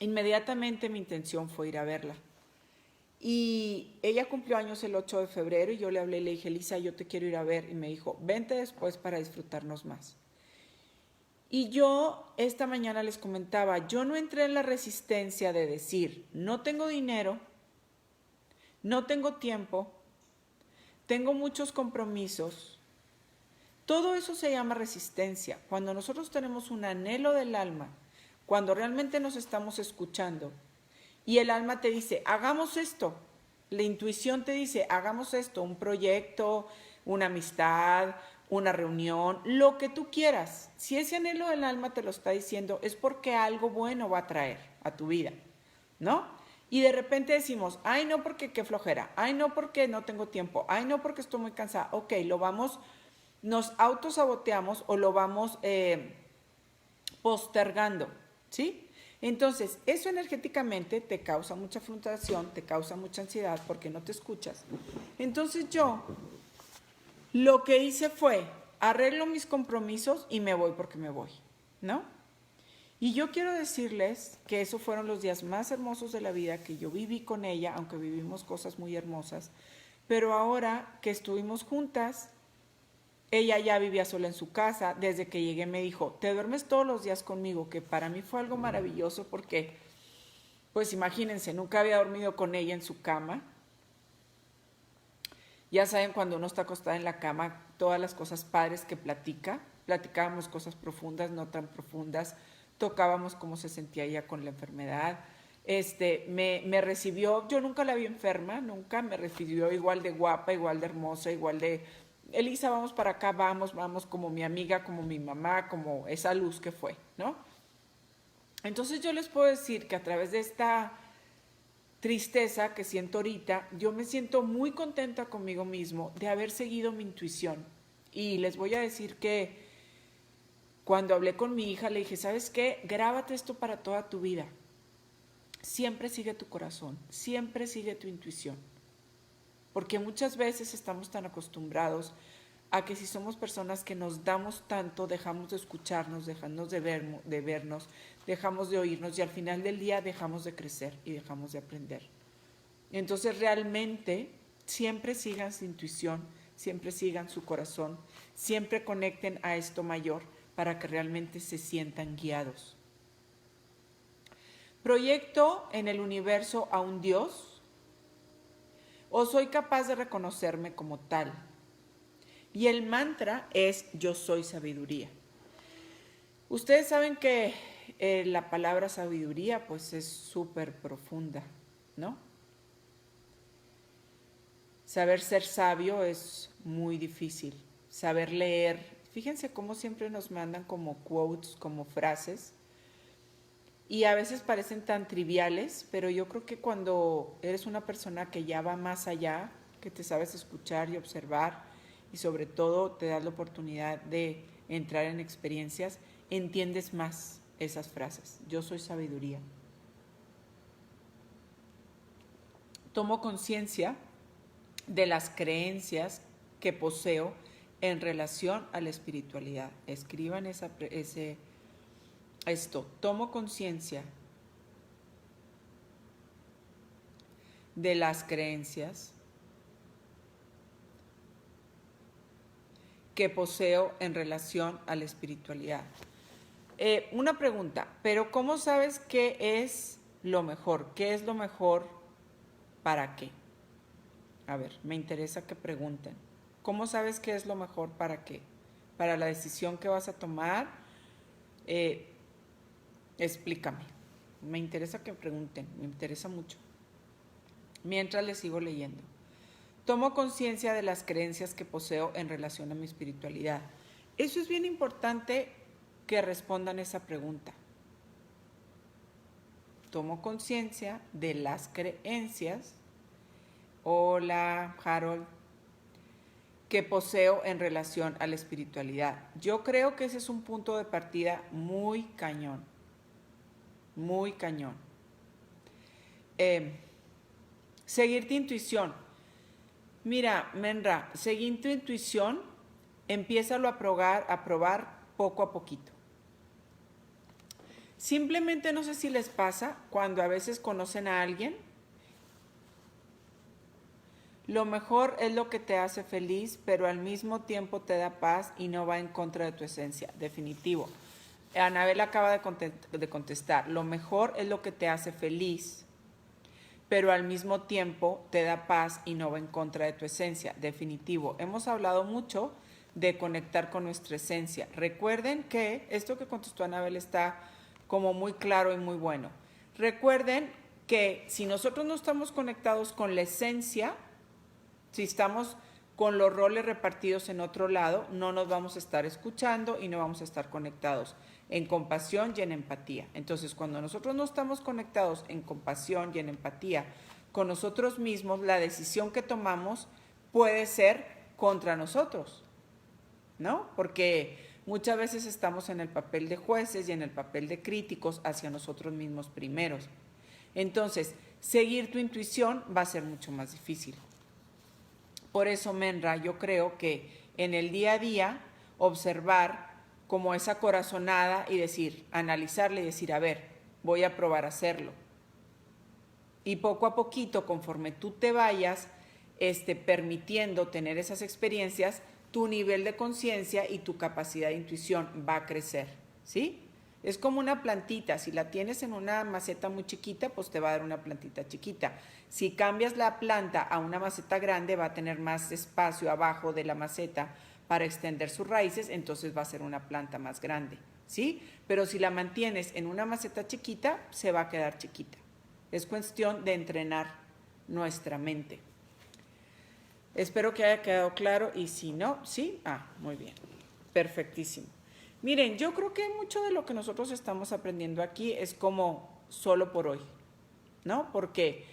inmediatamente mi intención fue ir a verla. Y ella cumplió años el 8 de febrero y yo le hablé y le dije, Elisa, yo te quiero ir a ver. Y me dijo, vente después para disfrutarnos más. Y yo esta mañana les comentaba, yo no entré en la resistencia de decir, no tengo dinero, no tengo tiempo, tengo muchos compromisos. Todo eso se llama resistencia. Cuando nosotros tenemos un anhelo del alma, cuando realmente nos estamos escuchando y el alma te dice, hagamos esto, la intuición te dice, hagamos esto, un proyecto, una amistad, una reunión, lo que tú quieras. Si ese anhelo del alma te lo está diciendo, es porque algo bueno va a traer a tu vida, ¿no? Y de repente decimos, ay no porque qué flojera, ay no porque no tengo tiempo, ay no porque estoy muy cansada. Ok, nos autosaboteamos o lo vamos postergando, ¿sí? Entonces, eso energéticamente te causa mucha frustración, te causa mucha ansiedad porque no te escuchas. Entonces yo lo que hice fue, arreglo mis compromisos y me voy porque me voy, ¿no? Y yo quiero decirles que esos fueron los días más hermosos de la vida que yo viví con ella, aunque vivimos cosas muy hermosas, pero ahora que estuvimos juntas, ella ya vivía sola en su casa. Desde que llegué me dijo, te duermes todos los días conmigo, que para mí fue algo maravilloso porque, pues imagínense, nunca había dormido con ella en su cama. Ya saben, cuando uno está acostada en la cama, todas las cosas padres que platicábamos cosas profundas, no tan profundas, tocábamos cómo se sentía ella con la enfermedad. Me recibió, yo nunca la vi enferma, nunca, me recibió igual de guapa, igual de hermosa, igual de, Elisa, vamos para acá, vamos, como mi amiga, como mi mamá, como esa luz que fue, ¿no? Entonces yo les puedo decir que a través de esta tristeza que siento ahorita, yo me siento muy contenta conmigo mismo de haber seguido mi intuición. Y les voy a decir que cuando hablé con mi hija, le dije, ¿sabes qué? Grábate esto para toda tu vida. Siempre sigue tu corazón, siempre sigue tu intuición. Porque muchas veces estamos tan acostumbrados a que si somos personas que nos damos tanto, dejamos de escucharnos, dejamos de vernos, dejamos de oírnos y al final del día dejamos de crecer y dejamos de aprender. Entonces realmente siempre sigan su intuición, siempre sigan su corazón, siempre conecten a esto mayor para que realmente se sientan guiados. ¿Proyecto en el universo a un Dios? ¿O soy capaz de reconocerme como tal? Y el mantra es yo soy sabiduría. Ustedes saben que la palabra sabiduría pues es súper profunda, ¿no? Saber ser sabio es muy difícil. Saber leer, fíjense cómo siempre nos mandan como quotes, como frases, y a veces parecen tan triviales, pero yo creo que cuando eres una persona que ya va más allá, que te sabes escuchar y observar, y sobre todo te das la oportunidad de entrar en experiencias, entiendes más esas frases. Yo soy sabiduría. Tomo conciencia de las creencias que poseo en relación a la espiritualidad. Escriban esto. Tomo conciencia de las creencias que poseo en relación a la espiritualidad. Una pregunta, pero ¿cómo sabes qué es lo mejor? ¿Qué es lo mejor para qué? A ver, me interesa que pregunten. ¿Cómo sabes qué es lo mejor para qué? Para la decisión que vas a tomar, explícame. Me interesa que pregunten, me interesa mucho. Mientras les sigo leyendo. Tomo conciencia de las creencias que poseo en relación a mi espiritualidad. Eso es bien importante que respondan esa pregunta. Tomo conciencia de las creencias. Hola, Harold. Que poseo en relación a la espiritualidad. Yo creo que ese es un punto de partida muy cañón. Muy cañón. Seguir tu intuición. Mira, Menra, seguir tu intuición, empiézalo a probar poco a poquito. Simplemente no sé si les pasa cuando a veces conocen a alguien, lo mejor es lo que te hace feliz, pero al mismo tiempo te da paz y no va en contra de tu esencia. Definitivo. Anabel acaba de contestar, lo mejor es lo que te hace feliz, pero al mismo tiempo te da paz y no va en contra de tu esencia. Definitivo. Hemos hablado mucho de conectar con nuestra esencia. Recuerden que esto que contestó Anabel está como muy claro y muy bueno. Recuerden que si nosotros no estamos conectados con la esencia, si estamos con los roles repartidos en otro lado, no nos vamos a estar escuchando y no vamos a estar conectados en compasión y en empatía. Entonces, cuando nosotros no estamos conectados en compasión y en empatía con nosotros mismos, la decisión que tomamos puede ser contra nosotros, ¿no? Porque muchas veces estamos en el papel de jueces y en el papel de críticos hacia nosotros mismos primeros. Entonces, seguir tu intuición va a ser mucho más difícil. Por eso, Menra, yo creo que en el día a día observar como esa corazonada y decir, analizarle y decir, a ver, voy a probar a hacerlo. Y poco a poquito, conforme tú te vayas permitiendo tener esas experiencias, tu nivel de conciencia y tu capacidad de intuición va a crecer, ¿sí? Es como una plantita, si la tienes en una maceta muy chiquita, pues te va a dar una plantita chiquita. Si cambias la planta a una maceta grande, va a tener más espacio abajo de la maceta para extender sus raíces, entonces va a ser una planta más grande, ¿sí? Pero si la mantienes en una maceta chiquita, se va a quedar chiquita. Es cuestión de entrenar nuestra mente. Espero que haya quedado claro y si no, ¿sí? Muy bien, perfectísimo. Miren, yo creo que mucho de lo que nosotros estamos aprendiendo aquí es como solo por hoy, ¿no? Porque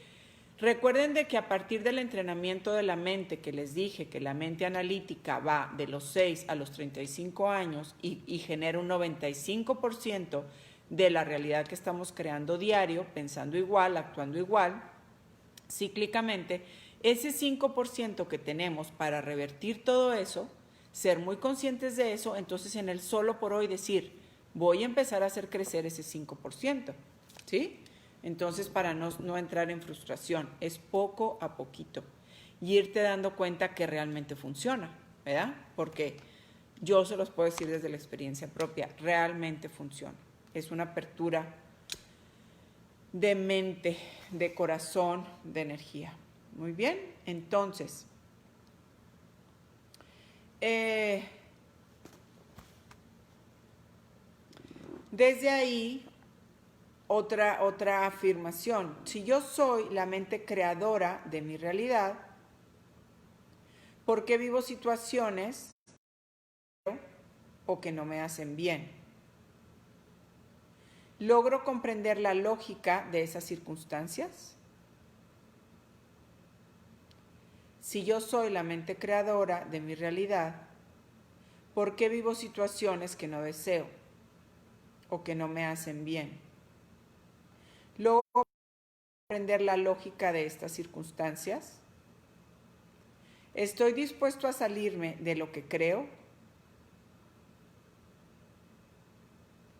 Recuerden de que a partir del entrenamiento de la mente, que les dije que la mente analítica va de los 6 a los 35 años y genera un 95% de la realidad que estamos creando diario, pensando igual, actuando igual, cíclicamente, ese 5% que tenemos para revertir todo eso, ser muy conscientes de eso, entonces en el solo por hoy decir, voy a empezar a hacer crecer ese 5%, ¿sí? Entonces, para no entrar en frustración, es poco a poquito y irte dando cuenta que realmente funciona, ¿verdad? Porque yo se los puedo decir desde la experiencia propia, realmente funciona. Es una apertura de mente, de corazón, de energía. Muy bien, entonces, desde ahí, otra afirmación. Si yo soy la mente creadora de mi realidad, ¿por qué vivo situaciones o que no me hacen bien? ¿Logro comprender la lógica de esas circunstancias? Si yo soy la mente creadora de mi realidad, ¿por qué vivo situaciones que no deseo o que no me hacen bien? ¿Logro comprender la lógica de estas circunstancias? ¿Estoy dispuesto a salirme de lo que creo?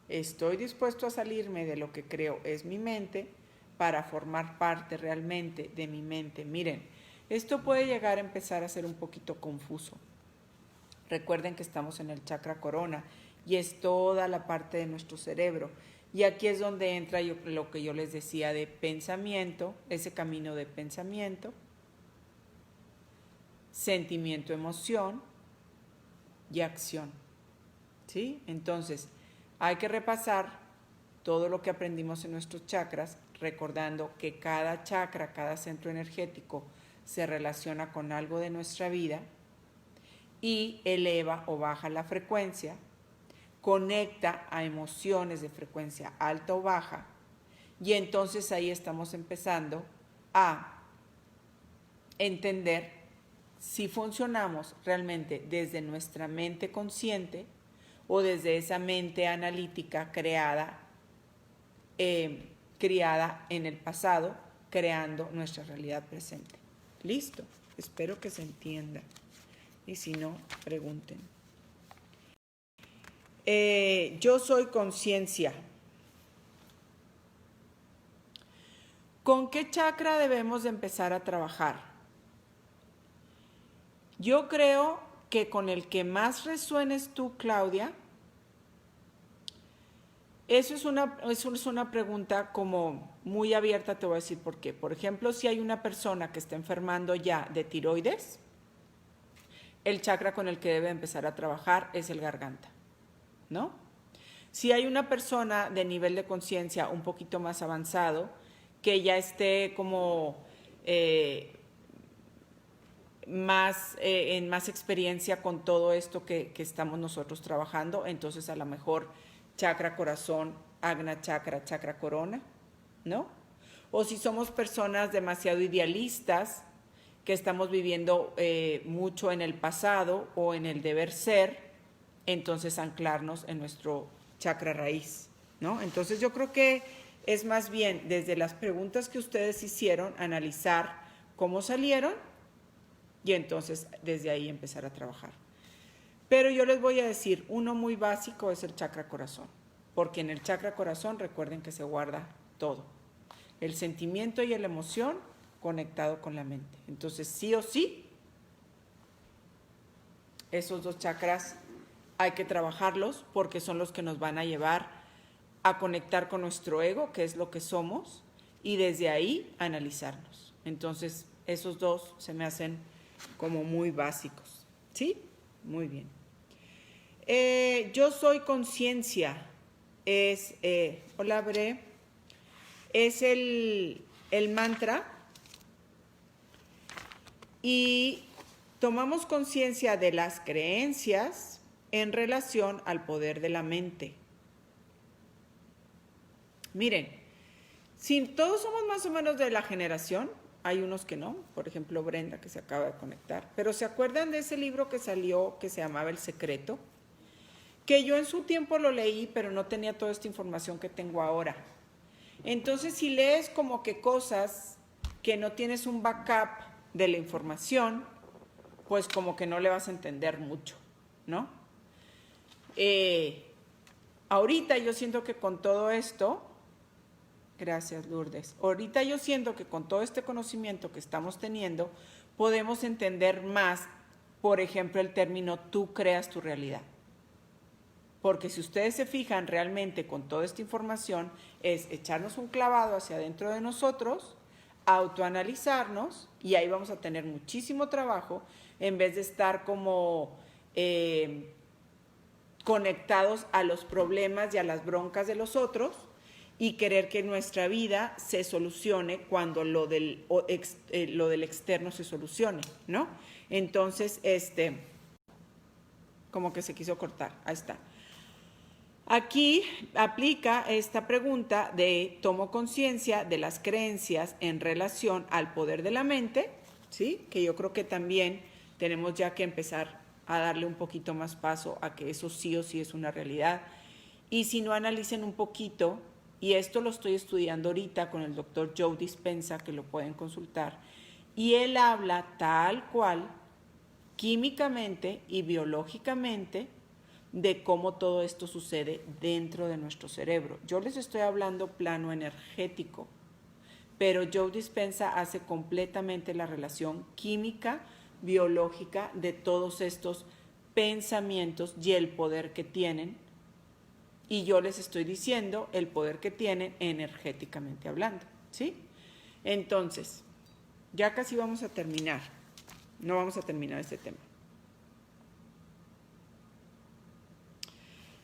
Estoy dispuesto a salirme de lo que creo es mi mente para formar parte realmente de mi mente. Miren, esto puede llegar a empezar a ser un poquito confuso. Recuerden que estamos en el chakra corona y es toda la parte de nuestro cerebro. Y aquí es donde entra lo que yo les decía de pensamiento, ese camino de pensamiento, sentimiento, emoción y acción. ¿Sí? Entonces, hay que repasar todo lo que aprendimos en nuestros chakras, recordando que cada chakra, cada centro energético se relaciona con algo de nuestra vida y eleva o baja la frecuencia, conecta a emociones de frecuencia alta o baja, y entonces ahí estamos empezando a entender si funcionamos realmente desde nuestra mente consciente o desde esa mente analítica criada en el pasado, creando nuestra realidad presente. Listo, espero que se entienda. Y si no, pregunten. Yo soy conciencia. ¿Con qué chakra debemos de empezar a trabajar? Yo creo que con el que más resuenes tú, Claudia. Eso es una pregunta como muy abierta, te voy a decir por qué. Por ejemplo, si hay una persona que está enfermando ya de tiroides, el chakra con el que debe empezar a trabajar es el garganta, ¿no? Si hay una persona de nivel de conciencia un poquito más avanzado, que ya esté como en más experiencia con todo esto que estamos nosotros trabajando, entonces a lo mejor chakra corazón, agna chakra, chakra corona, ¿no? O si somos personas demasiado idealistas, que estamos viviendo mucho en el pasado o en el deber ser, entonces anclarnos en nuestro chakra raíz, ¿no? Entonces yo creo que es más bien desde las preguntas que ustedes hicieron, analizar cómo salieron y entonces desde ahí empezar a trabajar. Pero yo les voy a decir, uno muy básico es el chakra corazón, porque en el chakra corazón recuerden que se guarda todo, el sentimiento y la emoción conectado con la mente. Entonces sí o sí, esos dos chakras hay que trabajarlos porque son los que nos van a llevar a conectar con nuestro ego, que es lo que somos, y desde ahí analizarnos. Entonces esos dos se me hacen como muy básicos. ¿Sí? Muy bien. Yo soy conciencia. Hola, Bre. Es el mantra. Y tomamos conciencia de las creencias en relación al poder de la mente. Miren, si todos somos más o menos de la generación, hay unos que no, por ejemplo Brenda que se acaba de conectar, pero ¿se acuerdan de ese libro que salió que se llamaba El Secreto? Que yo en su tiempo lo leí, pero no tenía toda esta información que tengo ahora. Entonces, si lees como que cosas que no tienes un backup de la información, pues como que no le vas a entender mucho, ¿no? Ahorita yo siento que con todo esto, gracias Lourdes, ahorita yo siento que con todo este conocimiento que estamos teniendo, podemos entender más, por ejemplo, el término tú creas tu realidad. Porque si ustedes se fijan realmente con toda esta información, es echarnos un clavado hacia adentro de nosotros, autoanalizarnos, y ahí vamos a tener muchísimo trabajo, en vez de estar como conectados a los problemas y a las broncas de los otros, y querer que nuestra vida se solucione cuando lo del externo se solucione, ¿no? Entonces, como que se quiso cortar, ahí está. Aquí aplica esta pregunta de tomo conciencia de las creencias en relación al poder de la mente, ¿sí? Que yo creo que también tenemos ya que empezar a darle un poquito más paso a que eso sí o sí es una realidad. Y si no, analicen un poquito, y esto lo estoy estudiando ahorita con el doctor Joe Dispenza, que lo pueden consultar, y él habla tal cual, químicamente y biológicamente, de cómo todo esto sucede dentro de nuestro cerebro. Yo les estoy hablando plano energético, pero Joe Dispenza hace completamente la relación química, biológica de todos estos pensamientos y el poder que tienen. Y yo les estoy diciendo el poder que tienen energéticamente hablando, ¿sí? Entonces, ya casi vamos a terminar. No vamos a terminar este tema.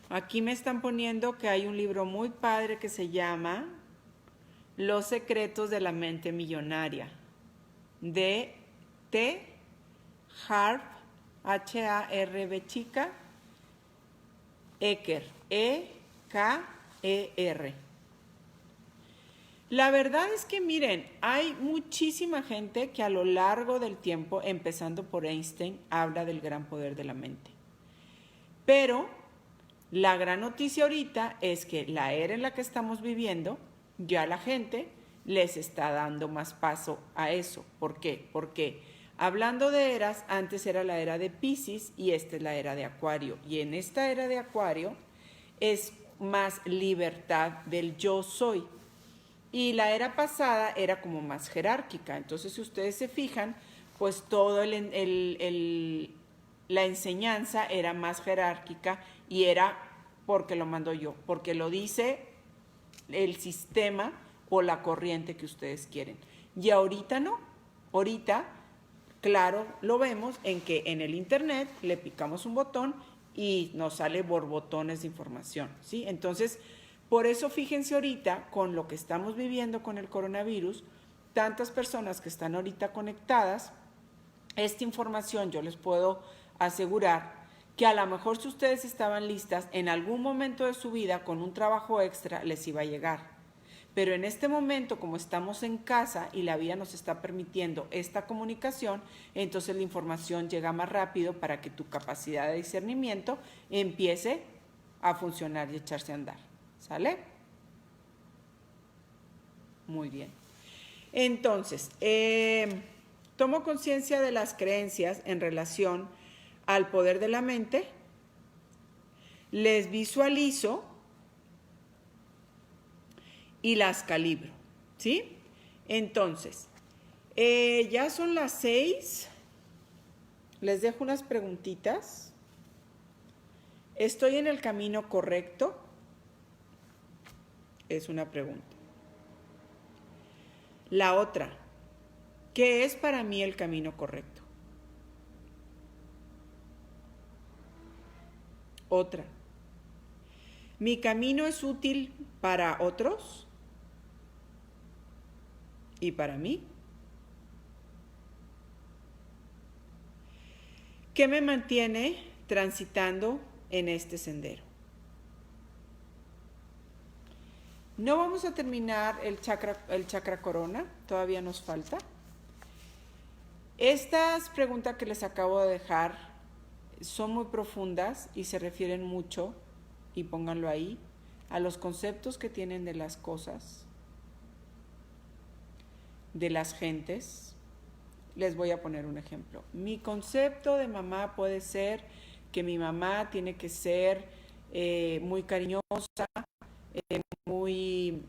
Aquí me están poniendo que hay un libro muy padre que se llama Los secretos de la mente millonaria, de T. Harv, H-A-R-V chica, Eker, E-K-E-R. La verdad es que miren, hay muchísima gente que a lo largo del tiempo, empezando por Einstein, habla del gran poder de la mente. Pero la gran noticia ahorita es que la era en la que estamos viviendo, ya la gente les está dando más paso a eso. ¿Por qué? Porque hablando de eras, antes era la era de Piscis y esta es la era de Acuario. Y en esta era de Acuario es más libertad del yo soy. Y la era pasada era como más jerárquica. Entonces, si ustedes se fijan, pues todo la enseñanza era más jerárquica y era porque lo mando yo, porque lo dice el sistema o la corriente que ustedes quieren. Y ahorita no. Ahorita, claro, lo vemos en que en el internet le picamos un botón y nos sale borbotones de información, ¿sí? Entonces, por eso fíjense ahorita con lo que estamos viviendo con el coronavirus, tantas personas que están ahorita conectadas, esta información yo les puedo asegurar que a lo mejor si ustedes estaban listas, en algún momento de su vida con un trabajo extra les iba a llegar. Pero en este momento, como estamos en casa y la vida nos está permitiendo esta comunicación, entonces la información llega más rápido para que tu capacidad de discernimiento empiece a funcionar y echarse a andar. ¿Sale? Muy bien. Entonces, tomo conciencia de las creencias en relación al poder de la mente, les visualizo y las calibro, ¿sí? Entonces, ya son las 6, les dejo unas preguntitas. ¿Estoy en el camino correcto? Es una pregunta. La otra, ¿qué es para mí el camino correcto? Otra, ¿mi camino es útil para otros y para mí? ¿Qué me mantiene transitando en este sendero? No vamos a terminar el chakra corona, todavía nos falta, Estas preguntas que les acabo de dejar son muy profundas y se refieren mucho, y pónganlo ahí, a los conceptos que tienen de las cosas, de las gentes. Les voy a poner un ejemplo. Mi concepto de mamá puede ser que mi mamá tiene que ser muy cariñosa, muy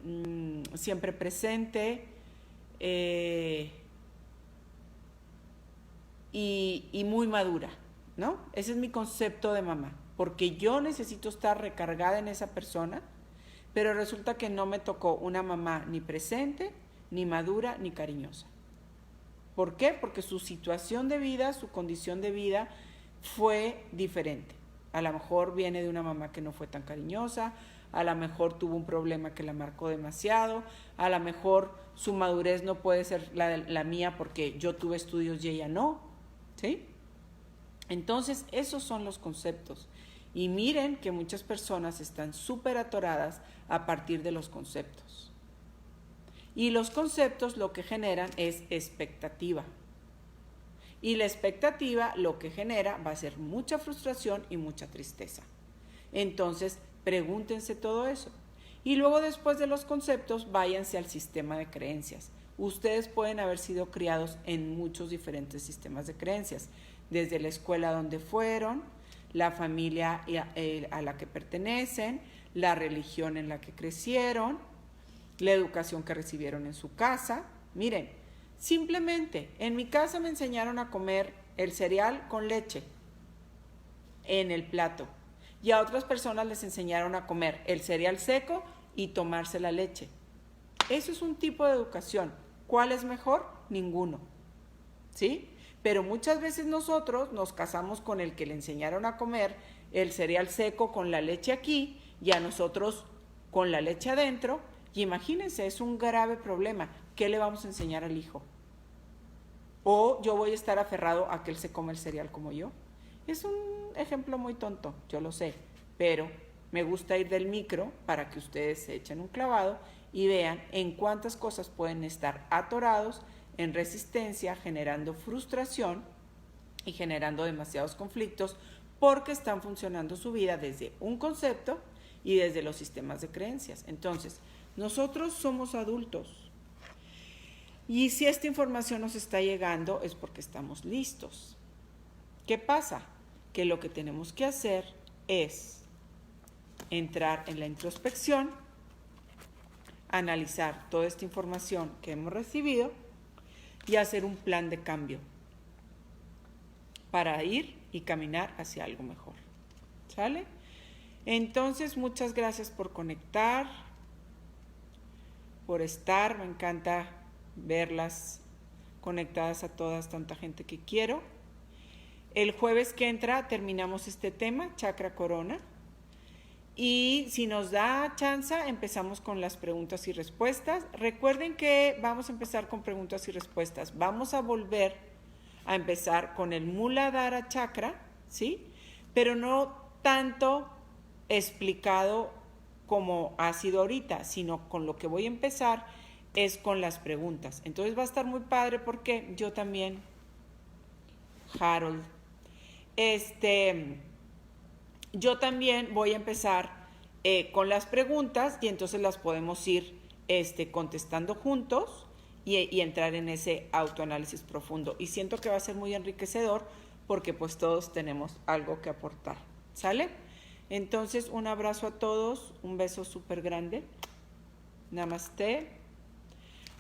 siempre presente, y muy madura, ¿no? Ese es mi concepto de mamá, porque yo necesito estar recargada en esa persona, pero resulta que no me tocó una mamá ni presente, ni madura, ni cariñosa. ¿Por qué? Porque su situación de vida, su condición de vida fue diferente. A lo mejor viene de una mamá que no fue tan cariñosa, a lo mejor tuvo un problema que la marcó demasiado, a lo mejor su madurez no puede ser la mía porque yo tuve estudios y ella no, ¿sí? Entonces, esos son los conceptos. Y miren que muchas personas están súper atoradas a partir de los conceptos. Y los conceptos lo que generan es expectativa. Y la expectativa lo que genera va a ser mucha frustración y mucha tristeza. Entonces, pregúntense todo eso. Y luego, después de los conceptos, váyanse al sistema de creencias. Ustedes pueden haber sido criados en muchos diferentes sistemas de creencias, desde la escuela donde fueron, la familia a la que pertenecen, la religión en la que crecieron, la educación que recibieron en su casa. Miren, simplemente en mi casa me enseñaron a comer el cereal con leche en el plato, y a otras personas les enseñaron a comer el cereal seco y tomarse la leche. Eso es un tipo de educación. ¿Cuál es mejor? Ninguno, ¿sí? Pero muchas veces nosotros nos casamos con el que le enseñaron a comer el cereal seco con la leche aquí y a nosotros con la leche adentro. Y imagínense, es un grave problema. ¿Qué le vamos a enseñar al hijo? ¿O yo voy a estar aferrado a que él se come el cereal como yo? Es un ejemplo muy tonto, yo lo sé, pero me gusta ir del micro para que ustedes se echen un clavado y vean en cuántas cosas pueden estar atorados, en resistencia, generando frustración y generando demasiados conflictos porque están funcionando su vida desde un concepto y desde los sistemas de creencias. Entonces, nosotros somos adultos y si esta información nos está llegando es porque estamos listos. ¿Qué pasa? Que lo que tenemos que hacer es entrar en la introspección, analizar toda esta información que hemos recibido y hacer un plan de cambio para ir y caminar hacia algo mejor. ¿Sale? Entonces, muchas gracias por conectar, por estar. Me encanta verlas conectadas a todas, tanta gente que quiero. El jueves que entra terminamos este tema, chakra corona. Y si nos da chance, empezamos con las preguntas y respuestas. Recuerden que vamos a empezar con preguntas y respuestas. Vamos a volver a empezar con el Muladhara Chakra, ¿sí? Pero no tanto explicado como ha sido ahorita, sino con lo que voy a empezar es con las preguntas. Entonces va a estar muy padre porque yo también, Harold, yo también voy a empezar con las preguntas y entonces las podemos ir contestando juntos y entrar en ese autoanálisis profundo. Y siento que va a ser muy enriquecedor porque pues todos tenemos algo que aportar. ¿Sale? Entonces, un abrazo a todos, un beso súper grande. Namaste.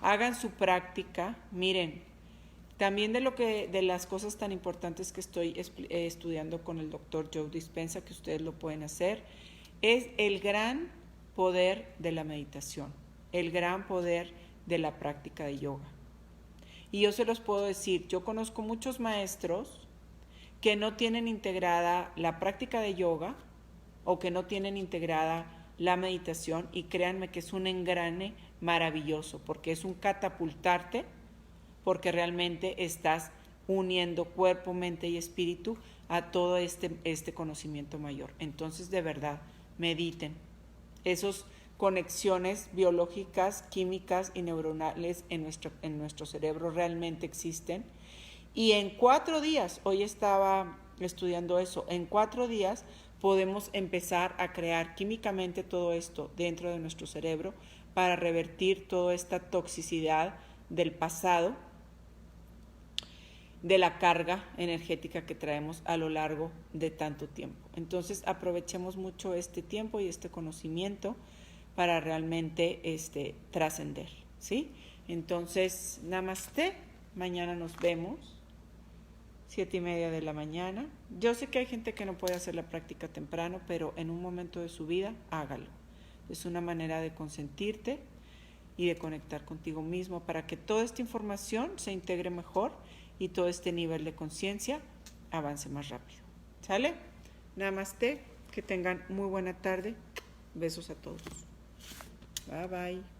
Hagan su práctica. Miren, también de las cosas tan importantes que estoy estudiando con el doctor Joe Dispenza, que ustedes lo pueden hacer, es el gran poder de la meditación, el gran poder de la práctica de yoga. Y yo se los puedo decir, yo conozco muchos maestros que no tienen integrada la práctica de yoga o que no tienen integrada la meditación, y créanme que es un engrane maravilloso porque es un catapultarte, porque realmente estás uniendo cuerpo, mente y espíritu a todo este conocimiento mayor. Entonces, de verdad, mediten. Esas conexiones biológicas, químicas y neuronales en nuestro cerebro realmente existen Y en 4 días, hoy estaba estudiando eso, en 4 días podemos empezar a crear químicamente todo esto dentro de nuestro cerebro para revertir toda esta toxicidad del pasado, de la carga energética que traemos a lo largo de tanto tiempo. Entonces aprovechemos mucho este tiempo y este conocimiento para realmente trascender, ¿sí? Entonces, namaste, mañana nos vemos, 7:30 de la mañana. Yo sé que hay gente que no puede hacer la práctica temprano, pero en un momento de su vida, hágalo. Es una manera de consentirte y de conectar contigo mismo para que toda esta información se integre mejor y todo este nivel de conciencia avance más rápido. ¿Sale? Namaste, que tengan muy buena tarde. Besos a todos. Bye bye.